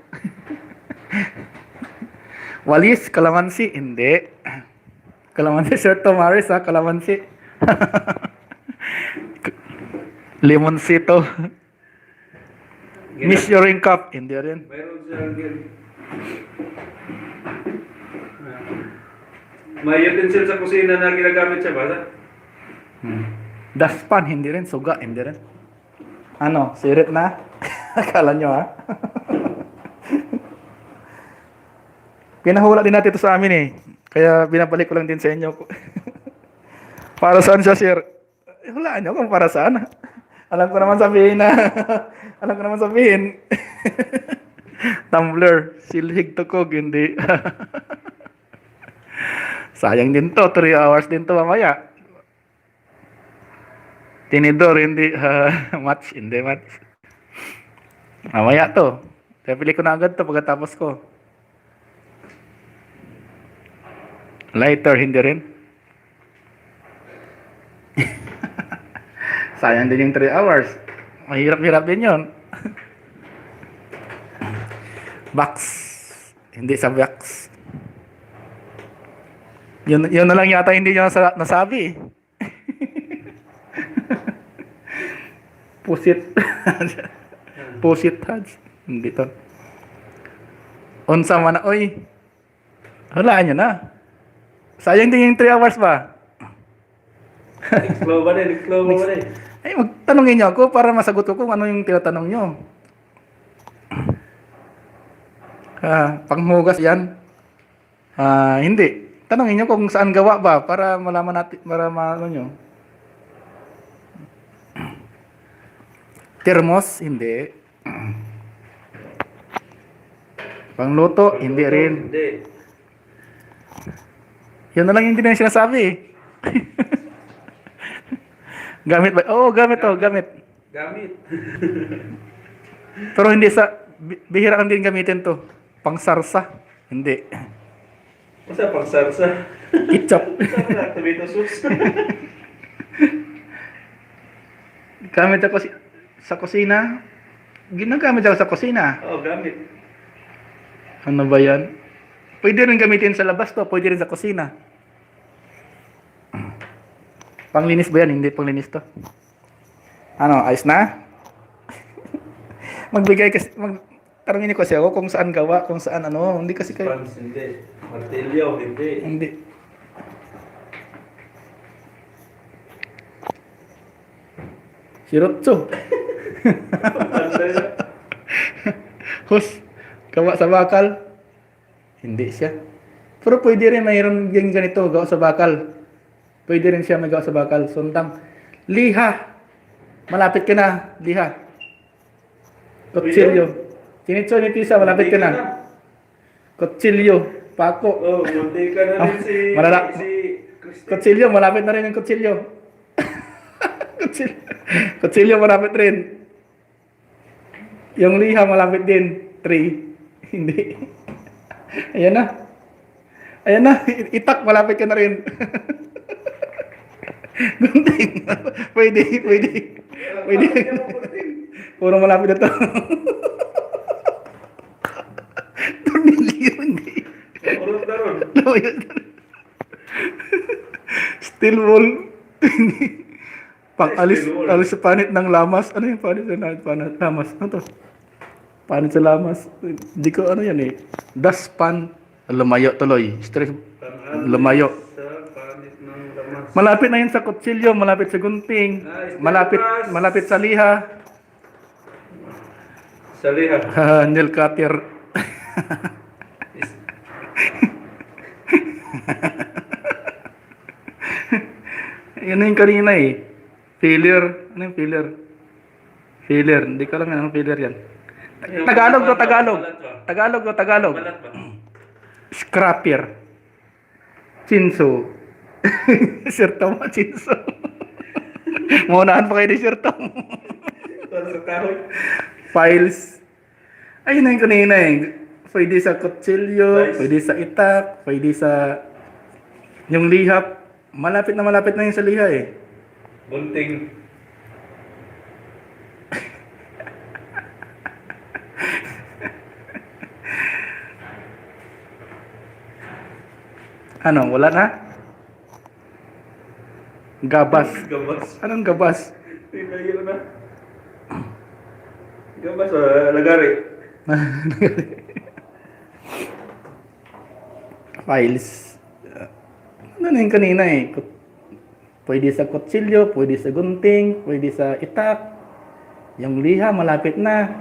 Walis, kalamansi, hindi. Kalamansi, Sir Tomaris ha, kalamansi. Limonsito. Measuring cup, hindi rin. Mayroon siyang may utensil sa kusina na ginagamit siya ba? Daspan, hindi rin. Suga, hindi rin. Ano, sirit na? Akala nyo ha? Pinahula din natin ito sa amin eh. Kaya binabalik ko lang din sa inyo. Para saan siya, sir? Hulaan nyo kung para saan. Alam ko naman sabihin na. Alam ko naman sabihin. Tumbler, silhig tukog, hindi. Sayang din to, 3 hours din to mamaya. Tinidor, hindi match, hindi match. Mamaya to. Pili ko na agad to pagkatapos ko. Lighter, hindi rin. Sayang din yung 3 hours. Mahirap-hirap din yun. Box. Hindi sa box. Yun na lang yata hindi nyo nasabi. Pusit. Pusit hads. Hindi to. Unsa man na, oy. Hulaan nyo na. Sayang din yung 3 hours ba? Explore ba rin? Explore ba rin? Ay, magtanongin nyo ako para masagot ko kung ano yung tinatanong nyo. Panghugas yan? Hindi. Tanongin nyo kung saan gawa ba para malaman natin, para maano nyo. Termos? Hindi. Pangluto? Hindi rin. Hindi. Yun na lang yung hindi na sinasabi eh. Gamit ba? Oo, gamit to, gamit. Gamit. Pero hindi sa, bihira lang din gamitin to. Pangsarsa? Hindi. Masa pang sarsa? Ketchup. Saan na? Tomato sauce? Gamit ako sa kusina. Ginagamit ako sa kusina. Oo, gamit. Ano ba yan? Pwede rin gamitin sa labas to, pwede rin sa kusina. Panglinis ba yan? Hindi panglinis to. Ano, ayos na? Magbigay kasi, tarungin niyo kasi ako kung saan gawa, kung saan ano, hindi kasi kayo. Pans, hindi. Martilyo, hindi. Hindi. Sirotso. Hus, gawa sa bakal. Hindi siya. Pero pwede rin mayroon yung ganito, gawa sa bakal. Pwede rin siya may gawa sa bakal. Sundang. Liha. Malapit ka na. Liha. Kutsilyo. Sinitso ni Tisa, malapit ka na. Kutsilyo. Pako. Oh, munti ka na rin si... Malala- si Christine. Kutsilyo, malapit na rin yung kutsilyo. Kutsilyo, malapit rin. Yung liha, malapit din. 3. Hindi. Ayan na. Ayan na. Itak, malapit ka na rin. Gunting. Pwede, pwede. Pwede. Puro malapit na to. Tornilyo, hindi. Urot na ron. Steel wool. Pang alis sa panit ng lamas. Ano yung panit ng lamas? Ano to? Panit sa lamas. Hindi ko ano yan eh. Daspan. Lumayo tuloy. Stress. Lumayo. Sa panit ng lamas. Malapit na yun sa kutsilyo, malapit sa gunting, malapit sa liha. Sa liha. Nail cutter. Yun na yung kanina eh. Failure. Ano yung failure? Failure. Hindi ko alam yan. Anong failure yan? Tagalog to, Tagalog. Tagalog to, Tagalog. Balat ba? Scrapper. Chinso. Sir Tom, chinso. Maunahan pa kayo ni Sir Tom. Para sa kahoy. Files. Ayun na yung kanina eh. Pwede sa kutsilyo, Files. pwede sa itak, pwede sa yung lihap. Malapit na yun sa liha eh. Bunting. Ano, wala na? Gabas. Gabas. Anong gabas? Tingnan na. Gabas lagari. Files. Ano na yung kanina eh. Pwede sa kutsilyo, pwede sa gunting, pwede sa itak. Yung liha, malapit na.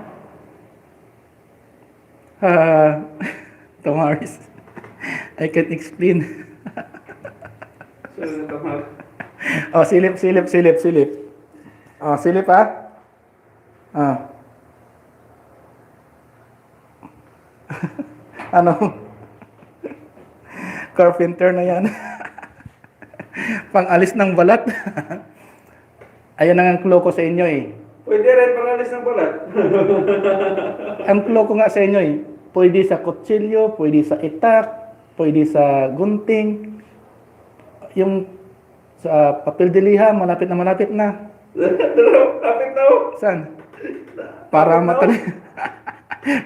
Tomaris. I can't explain. So, kamag. Oh, silip. Oh, silip ah. Ah. Ano? Carpenter na yan. Pang-alis ng balat. Ayan ang clue ko sa inyo eh. Pwede rin pangalis ng balat. Ang clue ko nga sa inyo eh. Pwede sa kutsilyo, pwede sa itak, pwede sa gunting. Yung sa papel de liha, malapit na. Kapit daw. Saan? Para matali.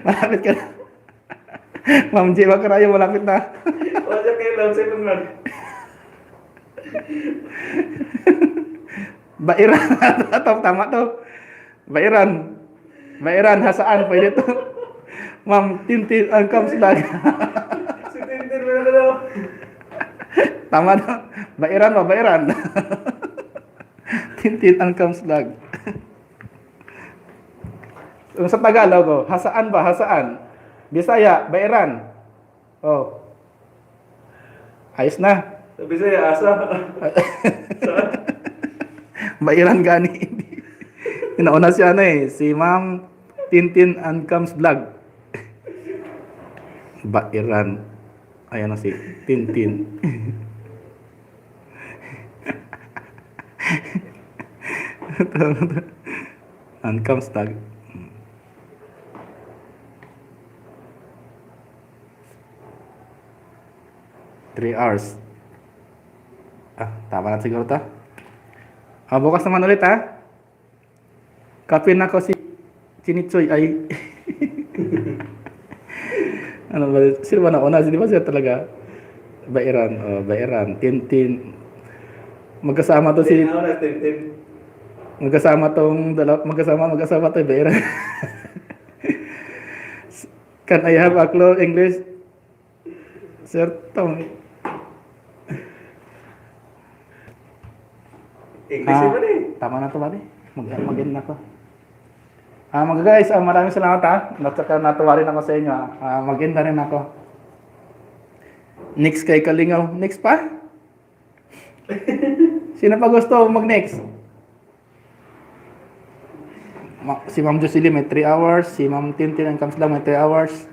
Malapit ka na. Ma'am J. Macarayo, malapit na. O, dyan kayo lang, 7 man. Bairan. Tama to. Bairan, hasaan. Pwede to. Ma'am, tintin ang kamslag. Si Tintin mo na daw. Tama to. Bairan. Tintin ang kamslag. Sa Tagalog, oh, hasaan ba? Hasaan. Bisaya, bairan. Oh. Ayos na. Sabi sa'yo, asa. Bairan gani. Inauna siya si Ma'am Tintin and Comes Vlog. Bairan. Ayan na si Tintin. And Comes Vlog. Three hours. Tama na siguro to. Bukas naman ulit Kape na ko si Chinitsoy ay. Ano ba? Sino ba nauna? Di ba siya talaga? Bairan. Tintin. Magkasama to si... Tingnan na, Tintin. Magkasama to Bairan. Can I have a clue English? Sir Tom. English naman eh. Tama na to, buddy. Mag-in na ko. Mga guys, maraming salamat natuwa rin ako sa inyo mag-in na rin ako. Next kay Kalingaw. Next pa? Sino pa gusto mag-next? Si Ma'am Jocelyn may 3 hours. Si Ma'am Tintin and Comes lang may 3 hours.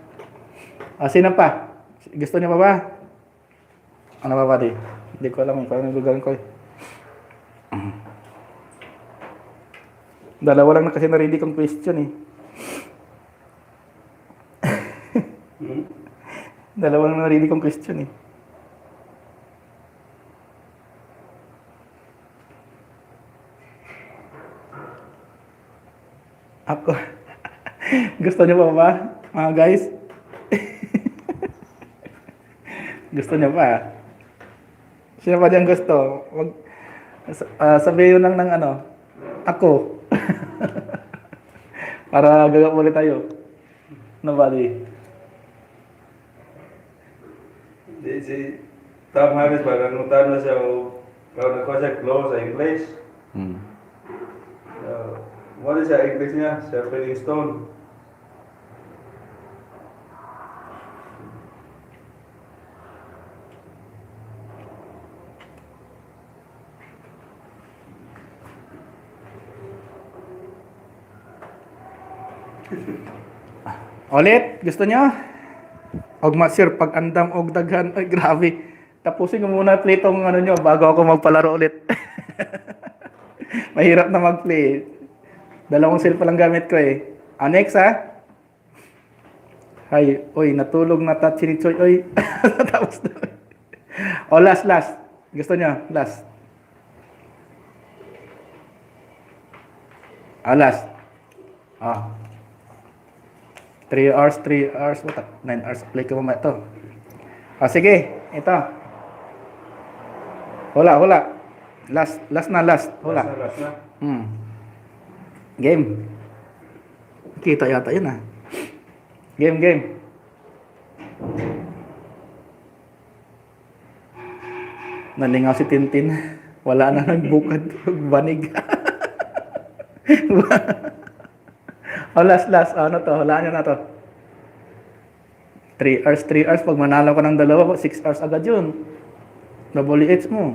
Sino pa? Gusto niyo pa ba? Ano ba, buddy? Hindi ko alam kung anong gagawin ko eh. Dalawa lang na kasi na-ready kong question eh. Dalawa lang na-ready kong question eh. Ako. Gusto niyo pa ba, mga guys? Gusto niyo pa? Sino pa dyan gusto? Sabihin lang ng ano, ako. Para gagawin ulit tayo. Nobody. Hindi, si Tom Harris ba, nangutan na siya o kung ako siya close sa English. Hmm. What is sa English niya? Sharpening stone. Ulit, gusto nyo? Og sir, pag andam og daghan, ay grabe. Tapusin ko muna play tong ano nyo bago ako magpalaro ulit. Mahirap na mag-play. Dalawang cellphone lang gamit ko eh. Next ha? Hay, oy, natulog na ta chinichoy, oy. Tapos na. O last. Gusto nyo? Last. Last. 3 hours, what? 9 hours play ko mamaya to. Sige, ito. Hula. Last na. Hula. Last na. Game. Kita yata yun ah. Game. Nalingaw si Tintin. Wala na nagbukad. Banig. Last. Ano to? Hulaan nyo na to. 3 hours. Pag manalo ko ng dalawa, 6 hours agad yun. Double H mo.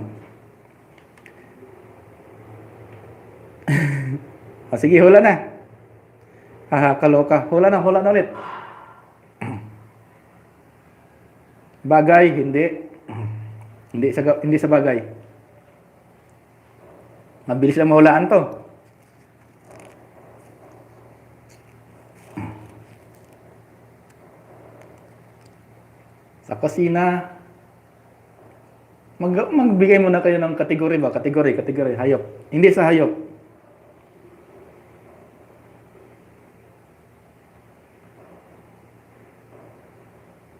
Sige, hula na. Kaloka. Hula na ulit. Bagay, hindi. Hindi sa bagay. Mabilis lang mahulaan to. Sa kusina. Magbigay muna kayo ng kategory ba? Kategory. Hayop. Hindi sa hayop.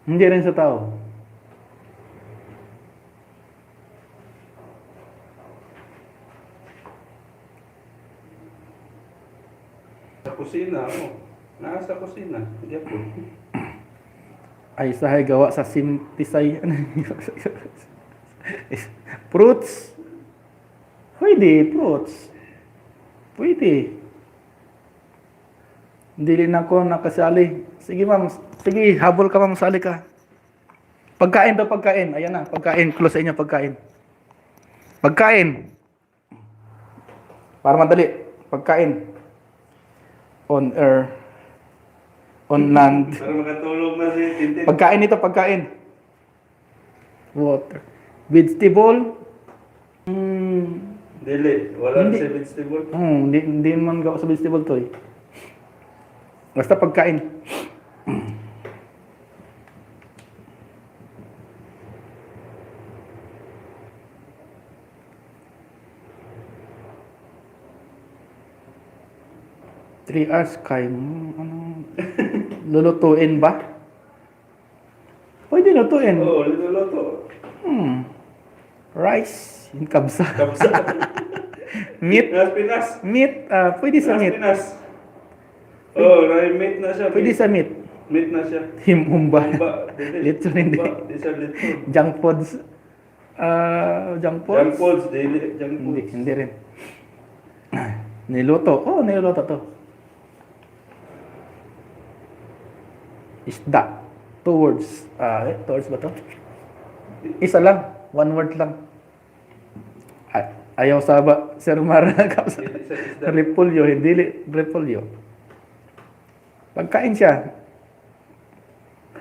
Hindi rin sa tao. Sa kusina, nasa kusina. Hindi ako. Ay sahay gawa sa simtisay. Fruits. Pwede. Hindi rin ako nakasali. Sige ma'am. Sige, habol ka ma'am, sali ka. Pagkain. Ayan na, pagkain. Close sa inyo, pagkain. Para madali. Pagkain. On air. On land. Para makatulog na si Tintin. Pagkain. Water. Vegetable. Dili. Wala Hindi. si vegetable. Hindi man gawa sa vegetable to eh. Basta pagkain. Three hours kay lulutuin ba? Pwede lutuin. Oo, luluto. Rice, yung kabsa. Kapsa. Meat, Pinas. pwede sa meat. Pinas. Oo, meat na siya. Pwede sa meat. Meat na siya. Humba. Dili. Lechon hindi. Di sa lechon. Junk foods. Junk foods? Junk foods, dili. Junk foods. Hindi rin. Niluto. Niluto to. Isda. 2 words. 2 words ba to? Isa lang. 1 word lang. Ayaw sa ba, Sir Mar, Dili sa isda. repolyo, hindi repolyo. Pagkain siya.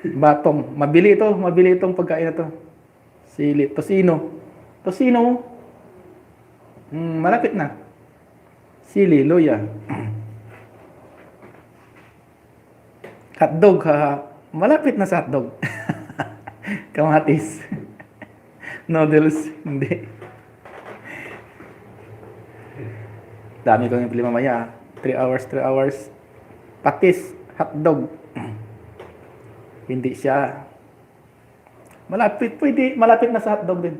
Batong. Mabili itong pagkain na to. Sili. Tosino. Malapit na. Sili, luya. Hotdog, malapit na sa hotdog. Kamatis. Noodles, hindi. Dami kong yung pili mamaya. 3 hours. Patis, hotdog. Hindi siya. Malapit na sa hotdog din.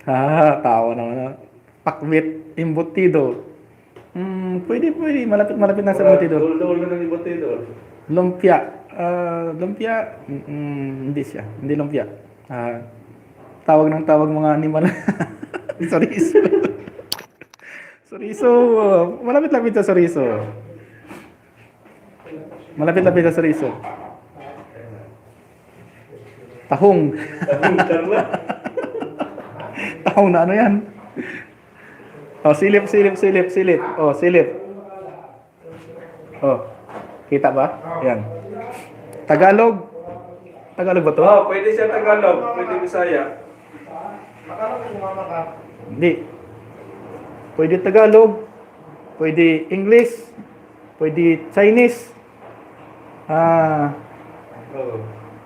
Tawa naman. Pakbit, embutido. Pwede. Malapit na sa embutido. Dol na ng ibutido. Lumpia. Lumpia, hindi siya. Hindi lumpia. Tawag ng tawag mga animal. Chorizo. Chorizo. Malapit-lapit sa chorizo. Malapit-lapit sa chorizo. Tahong. Tahong na ano yan? Silip. Silip. Kita ba? Yan. Tagalog. Tagalog ba to? Pwede siya Tagalog, pwede Bisaya. Hindi. Pwede Tagalog. Pwede English. Pwede Chinese.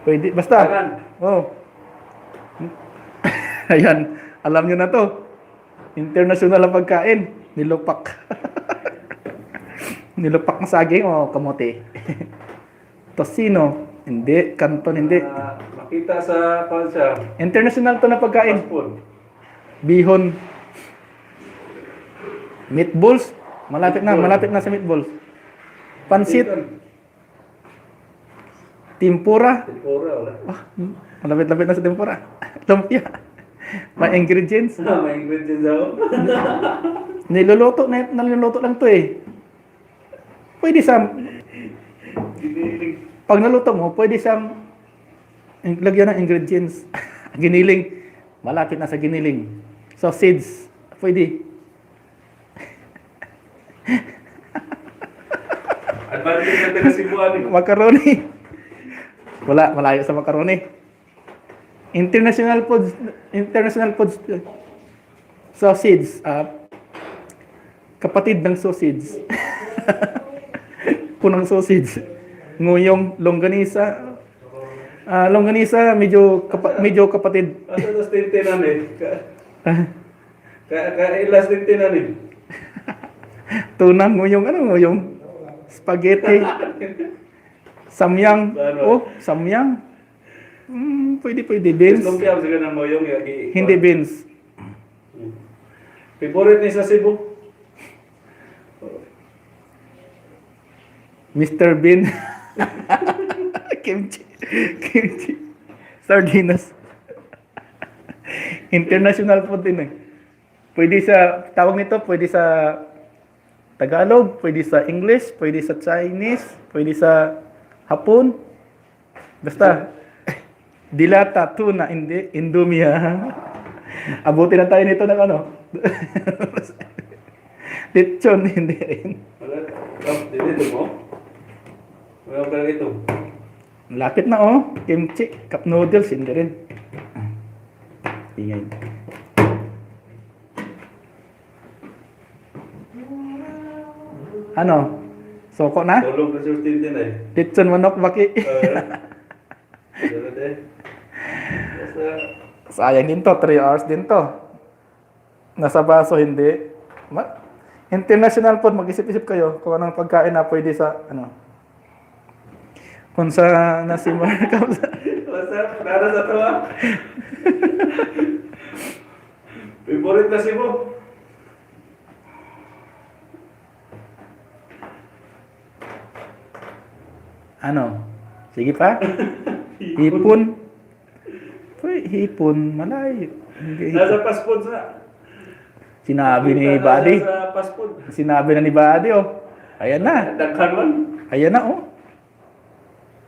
Pwede. Basta. Kanan. Ayan. Alam nyo na to. International ang pagkain. Nilupak. Nilupak na saging o kamote. Tocino. Hindi. Canton hindi. Makita sa siya. International to na pagkain. Fast food. Bihon. Meatballs. Malapit na sa meatballs. Pansit. Tempura. Tempura, wala. Malapit na sa tempura. Lumpia. May ingredients. May ingredients daw. Niluluto lang to eh. Pwede sa pag naluto mo, pwede siyang lagyan ng ingredients. Giniling. Malapit na sa giniling. Sausage. Pwede. Advantage natin na Cebuan. Macaroni. Wala, malayo sa macaroni. International foods. Sausage. Kapatid ng sausage. Punang sausage. Nguyong, longganisa. Longganisa, medyo kapatid. Asa tas tintinan eh. Kailas tintinan eh. Tuna, nguyong. Spaghetti. Samyang. Samyang. Pwede. Beans. Lumpia sa ganang moyong. Hindi beans. Favorite ni sa Cebu? Mr. Bean. Kimchi. Sardinas. International food din eh. Pwede sa, tawag nito, pwede sa Tagalog, pwede sa English, pwede sa Chinese, pwede sa Hapon. Basta, dilata, tuna, hindi, Indomie. Abutin na tayo nito ng ano. Lechon, hindi rin. Wala. Dito mo? Wala pa ito. Lapit na oh. Kimchi, cup noodles, hindi rin. Ingay. Ano? Soko na? Tulog na sa tintin eh. Lechon manok baki. Dito eh. Basta, Sayang din to, 3 hours din to. Nasa baso, hindi. International food, mag-isip-isip kayo kung anong pagkain na pwede sa, ano. Kung sa nasi markup. basta, nara sa tawa. Favorite na Cebu? Ano? Sige pa? Hipon. Hipon, malayo. Hindi. Nasa fast food sa. Sinabi ni Buddy. Sa fast food. Sinabi na ni Buddy, oh. Ayan na. Daghan man. Ayan na, oh.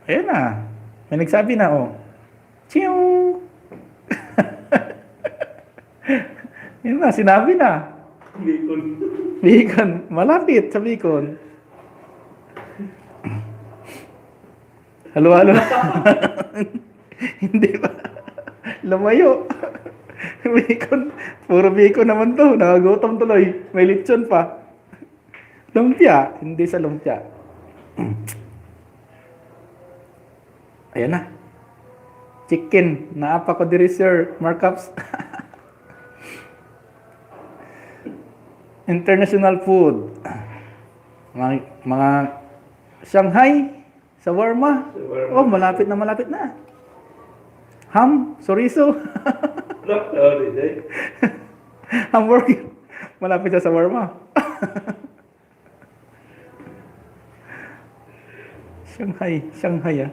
Ayan na. May nagsabi na, oh. Chiu! Yun na, sinabi na. Bacon. Bicon. Malapit sa Bicon. Halo-halo. Hindi ba? Lumayo. Bacon. Puro bacon naman to. Nakagutom tuloy. May lechon pa. Lumpia. Hindi sa lumpia. Ayan na. Chicken. Naapa ko diri sir. Markups. International food. Mga Shanghai. Shawarma. Oh, malapit na. Ham. Chorizo. Lockdown, hindi. Hamburger. Malapit siya sa warma. Shanghai. Shanghai ah.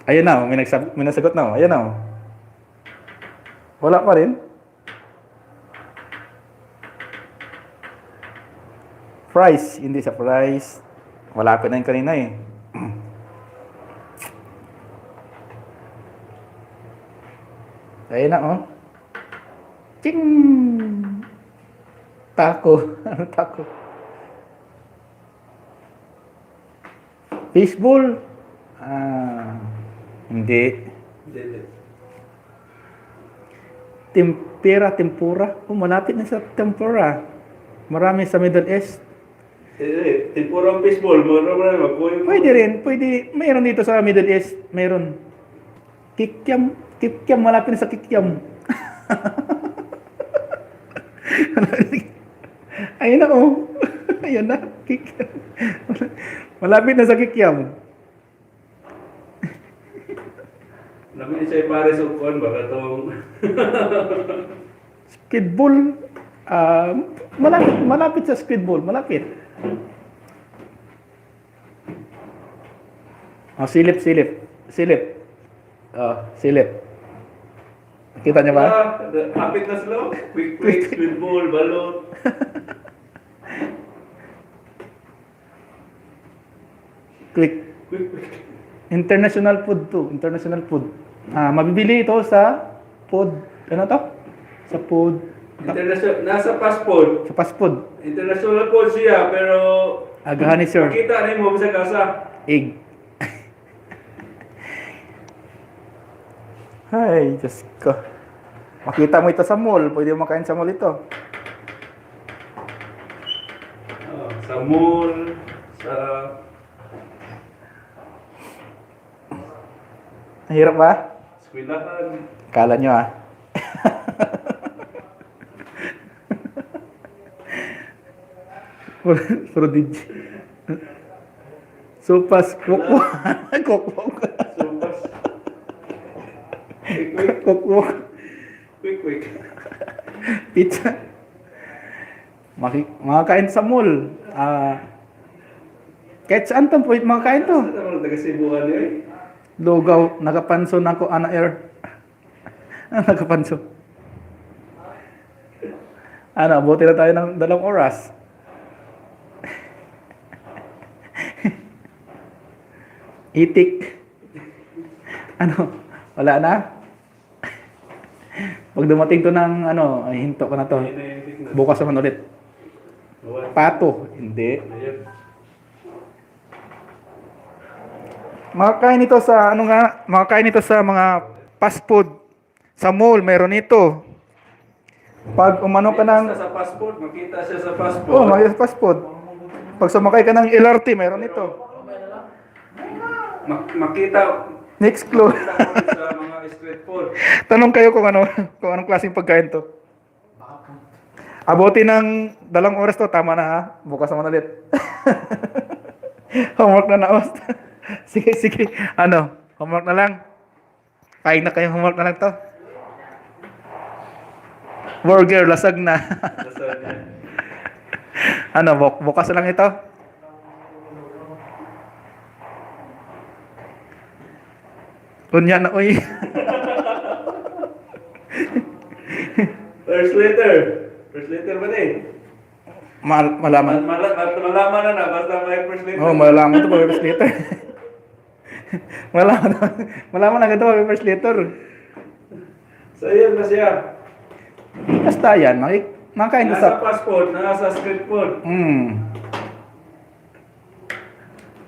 Ayan na, may nasagot na. Ayan na. Wala pa rin. Fries. Hindi sa fries. Malapit na yung kanina eh. Ayan na oh. Ching! Taco. Ano taco? Fishbowl? Hindi. Hindi. Tempura. Oh, malapit na sa tempura. Marami sa Middle East. Hindi. Tipurang fishball. Marami na magkuhin. Pwede rin. Pwede. Mayroon dito sa Middle East. Mayroon. Kikiam. Kikiam. Malapit na sa kikiam. Ayun na oh. Ayun na. Kikiam. Malapit na sa kikiam. Namin siya pare sa ukon. Baka itong... Squidball. Malapit sa squidball. Malapit. Oh, silip. Silip. Kita niyo ba? Kapit na slow. Quick, speedball, balot. Quick. International food to. International food. Mabibili ito sa food. Ano to? Sa food. International, nasa passport. Sa fast food. International po siya, pero... Agahan ni sir. Makita rin mo sa kasa. Egg. Ay, Diyos ko. Makita mo ito sa mall. Pwede mo makain sa mall ito. Sa mall, sa... Mahirap ba? Eskwelahan. Kala nyo ah. Prodigy. Sopas. Kukwok. Kukwok. Sopas. Quick. Kukwok. Quick. Pizza. Makakain sa mall. Kahit saan to, pwede makakain to. Saan naman taga-Cebuan niya eh? Lugaw, nakapanso na ako, Ana Air. Nakapanso. Buti na tayo ng 2 oras. Itik. Wala na? Pag dumating to ng hinto ko na to. Bukas naman ulit. Pato. Hindi. Makakain ito sa makakain ito sa mga fast food. Sa mall meron ito. Pag umano ka ng Sa passport, makita siya sa passport. Oh, may fast food. Pag sumakay ka ng LRT, meron ito. Makita Next clue. sa mga street food. Tanong kayo kung anong klaseng pagkain to. Abuti ng 2 oras to, tama na ha. Bukas naman ulit. Homework na naos. Sige. Homework na lang. Kain na kayo, homework na lang to. Burger, lasag na. Bukas na lang ito. Kunya na, uy. First letter ba din? Malaman. Malaman na basta may first letter. Oh, malalaman to pag first letter. Malaman na ito pag first letter. So yun na siya. Basta yan, makakain ko Nasa sa... passport, nasa street food.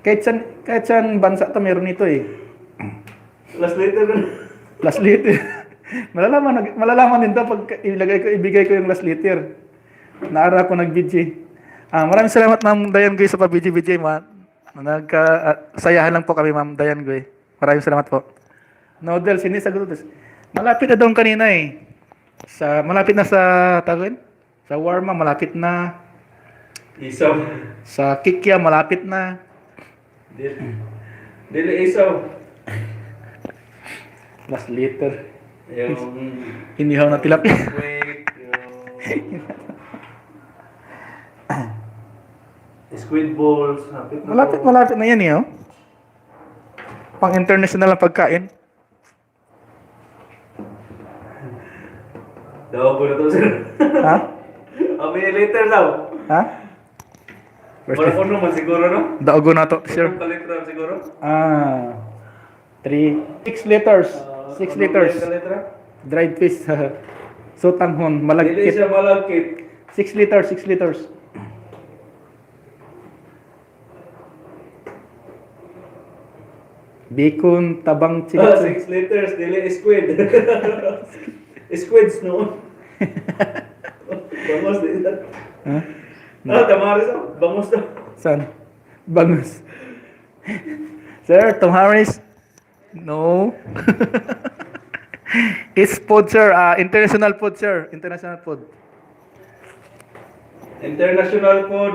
Kahit saan bansa to meron ito eh. Last letter na. Last letter. Malalaman din to pag ibigay ko yung last letter. Naara ko nag-BG. Maraming salamat Ma'am Dayan Goy sa pa-BG-BG. Sayahan lang po kami Ma'am Dayan Goy. Maraming salamat po. Noodles, hindi sa noodles. Malapit na doon kanina eh. Malapit na sa tawin? Sa Warma, malapit na. Isaw. Sa Kikya, malapit na. Dili isaw. Last letter. Yung Inihaw na tilapia. squid, yung squid balls. Malapit na yan eh, oh. Pang international ang pagkain. Daw po na to, sir. Ha? How many liters daw? Ha? Wala ko naman siguro, no? Daogo na to, sir. Itong kalitra siguro? 6 liters. 6 liters. Kalitra? Dried fish. Sotanghon, Hindi malagkit. siya malagkit. 6 liters, 6 liters. Bacon, tabang Ah, chicken. 6 liters, dili squid. Squids, no? Bangos din. Ha? Ah, tamaris ako. Bangos daw. Saan? Bangus. Sir, Tom Harris? No. It's food, sir. International food, sir. International food. International food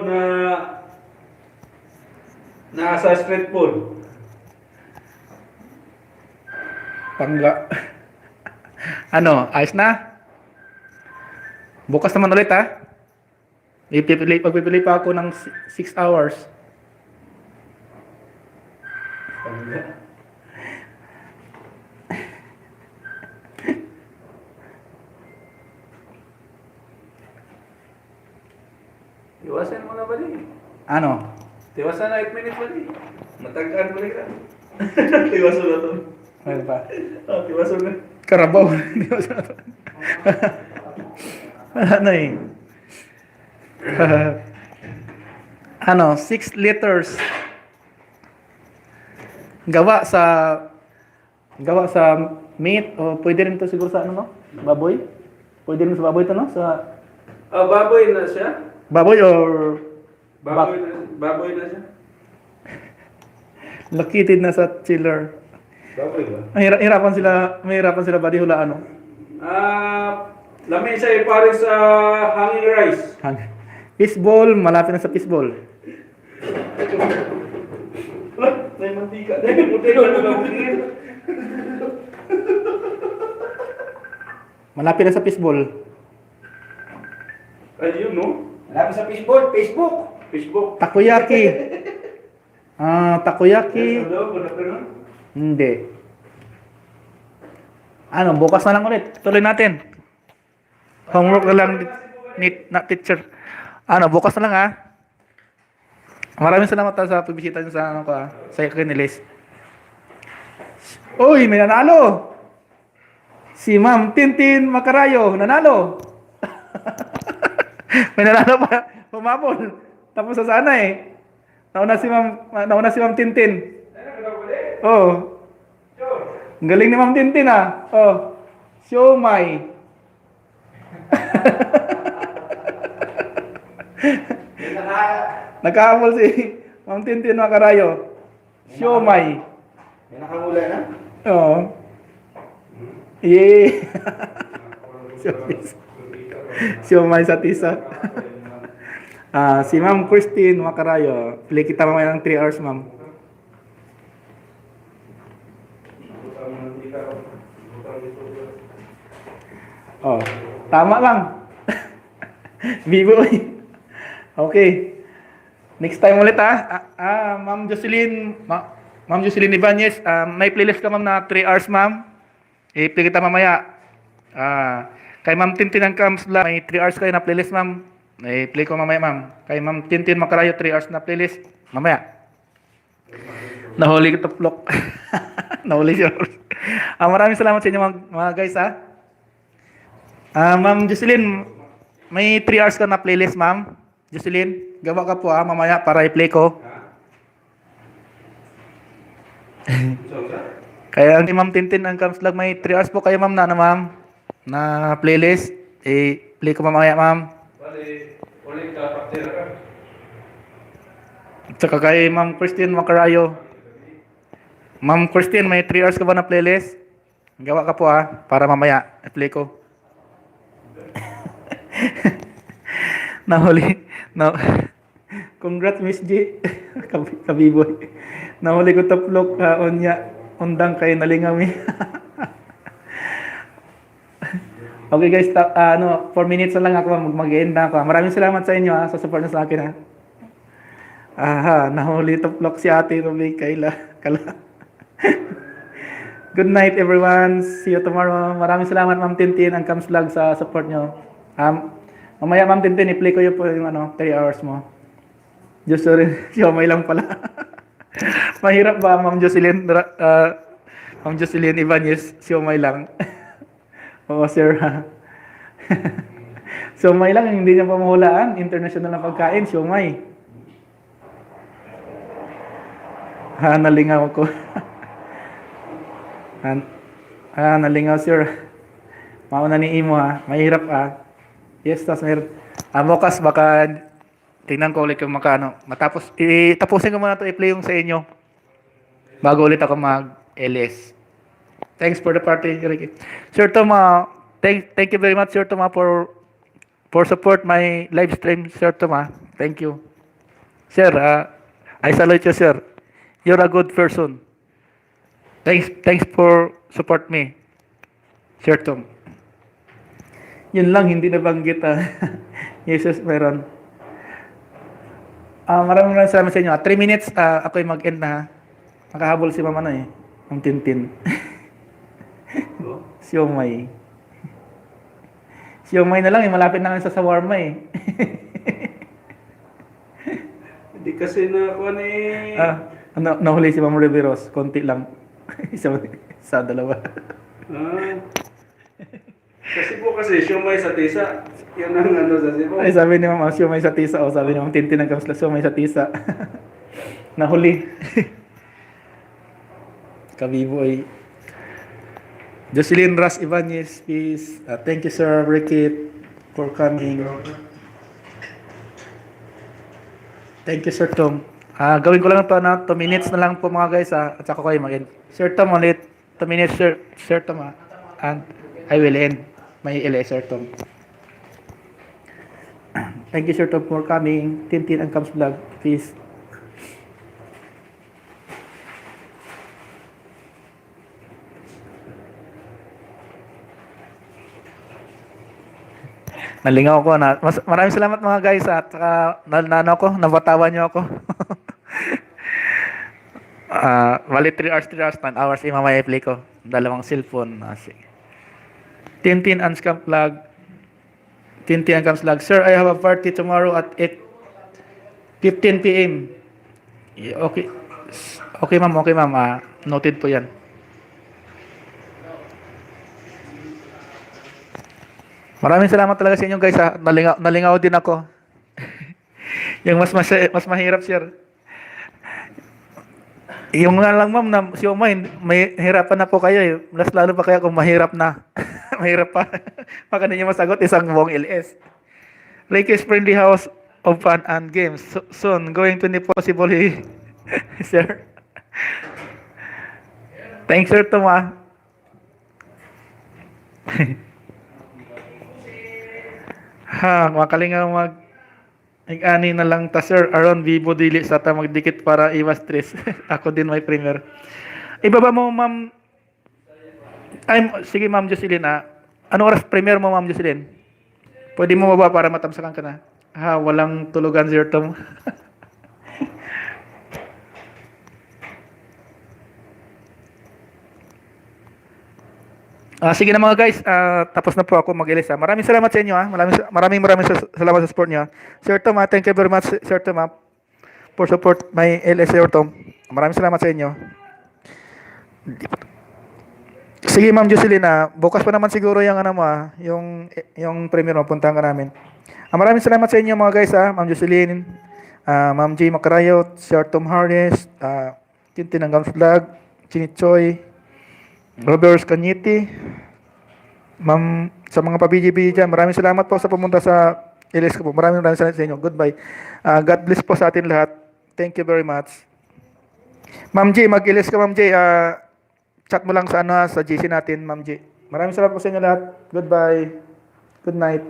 na sa street food. Pangga. Ano, ayos na? Bukas naman ulit, ha? Pagpipili pa ako ng 6 hours. Iwasan mo na ba di? Ano? Iwasan na 8 minutes ba di? Matagaan ba ka? Iwasan na to. Ano ba? Ah, iwasan na. Karabaw. Hindi mo sa ano eh. Ano, 6 liters. Gawa sa meat o pwede rin to siguro sa ano no? Baboy? Pwede rin sa baboy to no? Sa Ah, baboy na siya? baboy or Baboy na siya? located na sa chiller. Baboy ba? Mahirapan sila ba di hula ano? Ah, lamin siya ipare sa hanging rice. Fishball, malapit na sa fishball. Ah, may mantika. May mantika na babutin. Malapit na sa fishball. Ayun, no? Alam sa fishball, Facebook. Facebook. Takoyaki. Takoyaki. Yes, hello, good afternoon. Hindi. Ano, bukas na lang ulit. Tuloy natin. Homework na lang na teacher. Ano, bukas na lang ha. Maraming salamat sa pagbisita niyo sa ano ko ha. Sa Kinilis. Uy, may nanalo. Si Ma'am Tintin Macarayo, nanalo. May nanalo pa. Pumabol. Tapos sa sana eh. Nauna si Ma'am Tintin. Oh. Ang galing ni Ma'am Tintin ah. Oh. Siomay. Nakahabol si Ma'am Tintin Macarayo. Siomay. May nakamula na? Oo. Yay. Siomay sa tisa. Si Ma'am Christine Macarayo. Pili kita mamaya ng 3 hours, ma'am. Oh, tama lang. Bibo. Okay. Next time ulit Ma'am Jocelyn, Ma'am Jocelyn Ibanez, may playlist ka ma'am na 3 hours ma'am. I-play kita mamaya. Kay Ma'am Tintin ang Kamsla, may 3 hours kayo na playlist ma'am. I-play ko mamaya ma'am. Kay Ma'am Tintin Macarayo, 3 hours na playlist. Mamaya. Nahuli ko tuplok. Nahuli siya. Maraming salamat sa inyo mga guys Ma'am Jocelyn, may 3 hours ka na playlist, ma'am. Jocelyn, gawa ka po mamaya para i-play ko. Kaya ang Ma'am Tintin ang Kamslag, may 3 hours po kayo, ma'am, na playlist. I-play ko mamaya, ma'am. Bali, ulit ka, paktira ka. Tsaka kay Ma'am Christine Macarayo. Ma'am Christine, may 3 hours ka ba na playlist? Gawa ka po para mamaya i-play ko. Nahuli. Congrats, Miss G. Kabiboy. Nahuli ko taplok onya. Undang kay nalingami. Okay guys, 4 minutes na lang ako, mag-end na ako. Maraming salamat sa inyo sa support na sa akin ha. Nahuli tuplok si Ate Ruby Kayla. Kala. Good night everyone. See you tomorrow. Maraming salamat Ma'am Tintin ang Cams Vlog sa support nyo. Mamaya Ma'am Tintin, i-play ko po yung 3 hours mo. Diyos sorry, may lang pala. Mahirap ba Ma'am Jocelyn? Ma'am Jocelyn Ibanez, may lang. Oo sir. May lang, hindi niya pamuhulaan. International na pagkain, siomay. Nalingaw ko. Nalingaw sir. Mauna ni Imo ha. Mahirap Yes, tas meron. Mokas baka tingnan ko ulit kung makano. Tapusin ko muna ito i-play yung sa inyo. Bago ulit ako mag-LS. Thanks for the party, Ricky. Sir Tom, thank you very much, Sir Tom, for support my live stream, Sir Tom. Thank you. Sir, I salute you, sir. You're a good person. Thanks for support me, Sir Tom. Yun lang, hindi nabanggit. Jesus, meron. Maraming salamat sa inyo. 3 minutes, ako'y mag-end na. Nakahabol si Mama ang Tintin. Siomay. Siomay na lang, malapit na nga sa shawarma Hindi kasi na ako nahuli si Ma'am Riveros, konti lang. sa dalawa. Sa Cebu kasi, siomay sa tisa. Yan ang sa Cebu. Ay, sabi ni Ma'am, siomay sa tisa. Sabi ni Ma'am Tintin ng Kamsla, siomay sa tisa. Nahuli. Kabibo Jocelyn Ras Ibanez, please. Thank you, Sir Ricky, for coming. Thank you, Sir Tom. Gawin ko lang ito 2 minutes na lang po mga guys. At saka ko kayo mag-end. Sir Tom, ulit 2 minutes, Sir Tom. And I will end my LS, Sir Tom. Thank you, Sir Tom, for coming. Tintin and Cams Vlog, please. Nalingaw ko na. Maraming salamat mga guys at nabatawan niyo ako. Bali 3 hours, 10 hours mamaya i-play ko. 2 cellphone. Sige. Tintin and Scam Vlog. Tintin and Scam Vlog. Sir, I have a party tomorrow at 8:15 p.m. Okay. Okay ma'am. Noted po yan. Maraming salamat talaga sa inyo guys. Nalingaw din ako. Yung mas mahirap sir. Yung nga lang ma'am na siomay, may hirapan na po kayo Mas lalo pa kaya kung mahirap na. Mahirap pa. Baka ninyo masagot isang buong LS. Lakers friendly house of fun and games. Soon going to be possible sir. Thanks sir Toma. Makalingaw ani na lang ta sir aron vivo dili sa ta magdikit para iwas stress. Ako din may premier. Ibaba mo ma'am. Sige ma'am Jocelyn Ano oras premier mo ma'am Jocelyn? Pwede mo baba para matamsakan ka na. Walang tulugan sir Tom. Sige na mga guys, tapos na po ako mag-ilis. Maraming salamat sa inyo. Maraming salamat sa support niyo. Sir Tom, thank you very much Sir Tom for support my LS Sir Tom. Maraming salamat sa inyo. Sige Ma'am Jocelyn, bukas pa naman siguro yung yung premier mo, puntahan ka namin. Maraming salamat sa inyo mga guys Ma'am Jocelyn, Ma'am J. Macarayo, Sir Tom Harris, Tintin ng Gams Vlog, Chinichoy, Robert Canyeti, ma'am, sa mga pa-BGB dyan, maraming salamat po sa pumunta sa LS ko po. Maraming salamat sa inyo. Goodbye. God bless po sa atin lahat. Thank you very much. Ma'am J, mag-LS ka Ma'am J. Chat mo lang sa sa GC natin, Ma'am J. Maraming salamat po sa inyo lahat. Goodbye. Good night.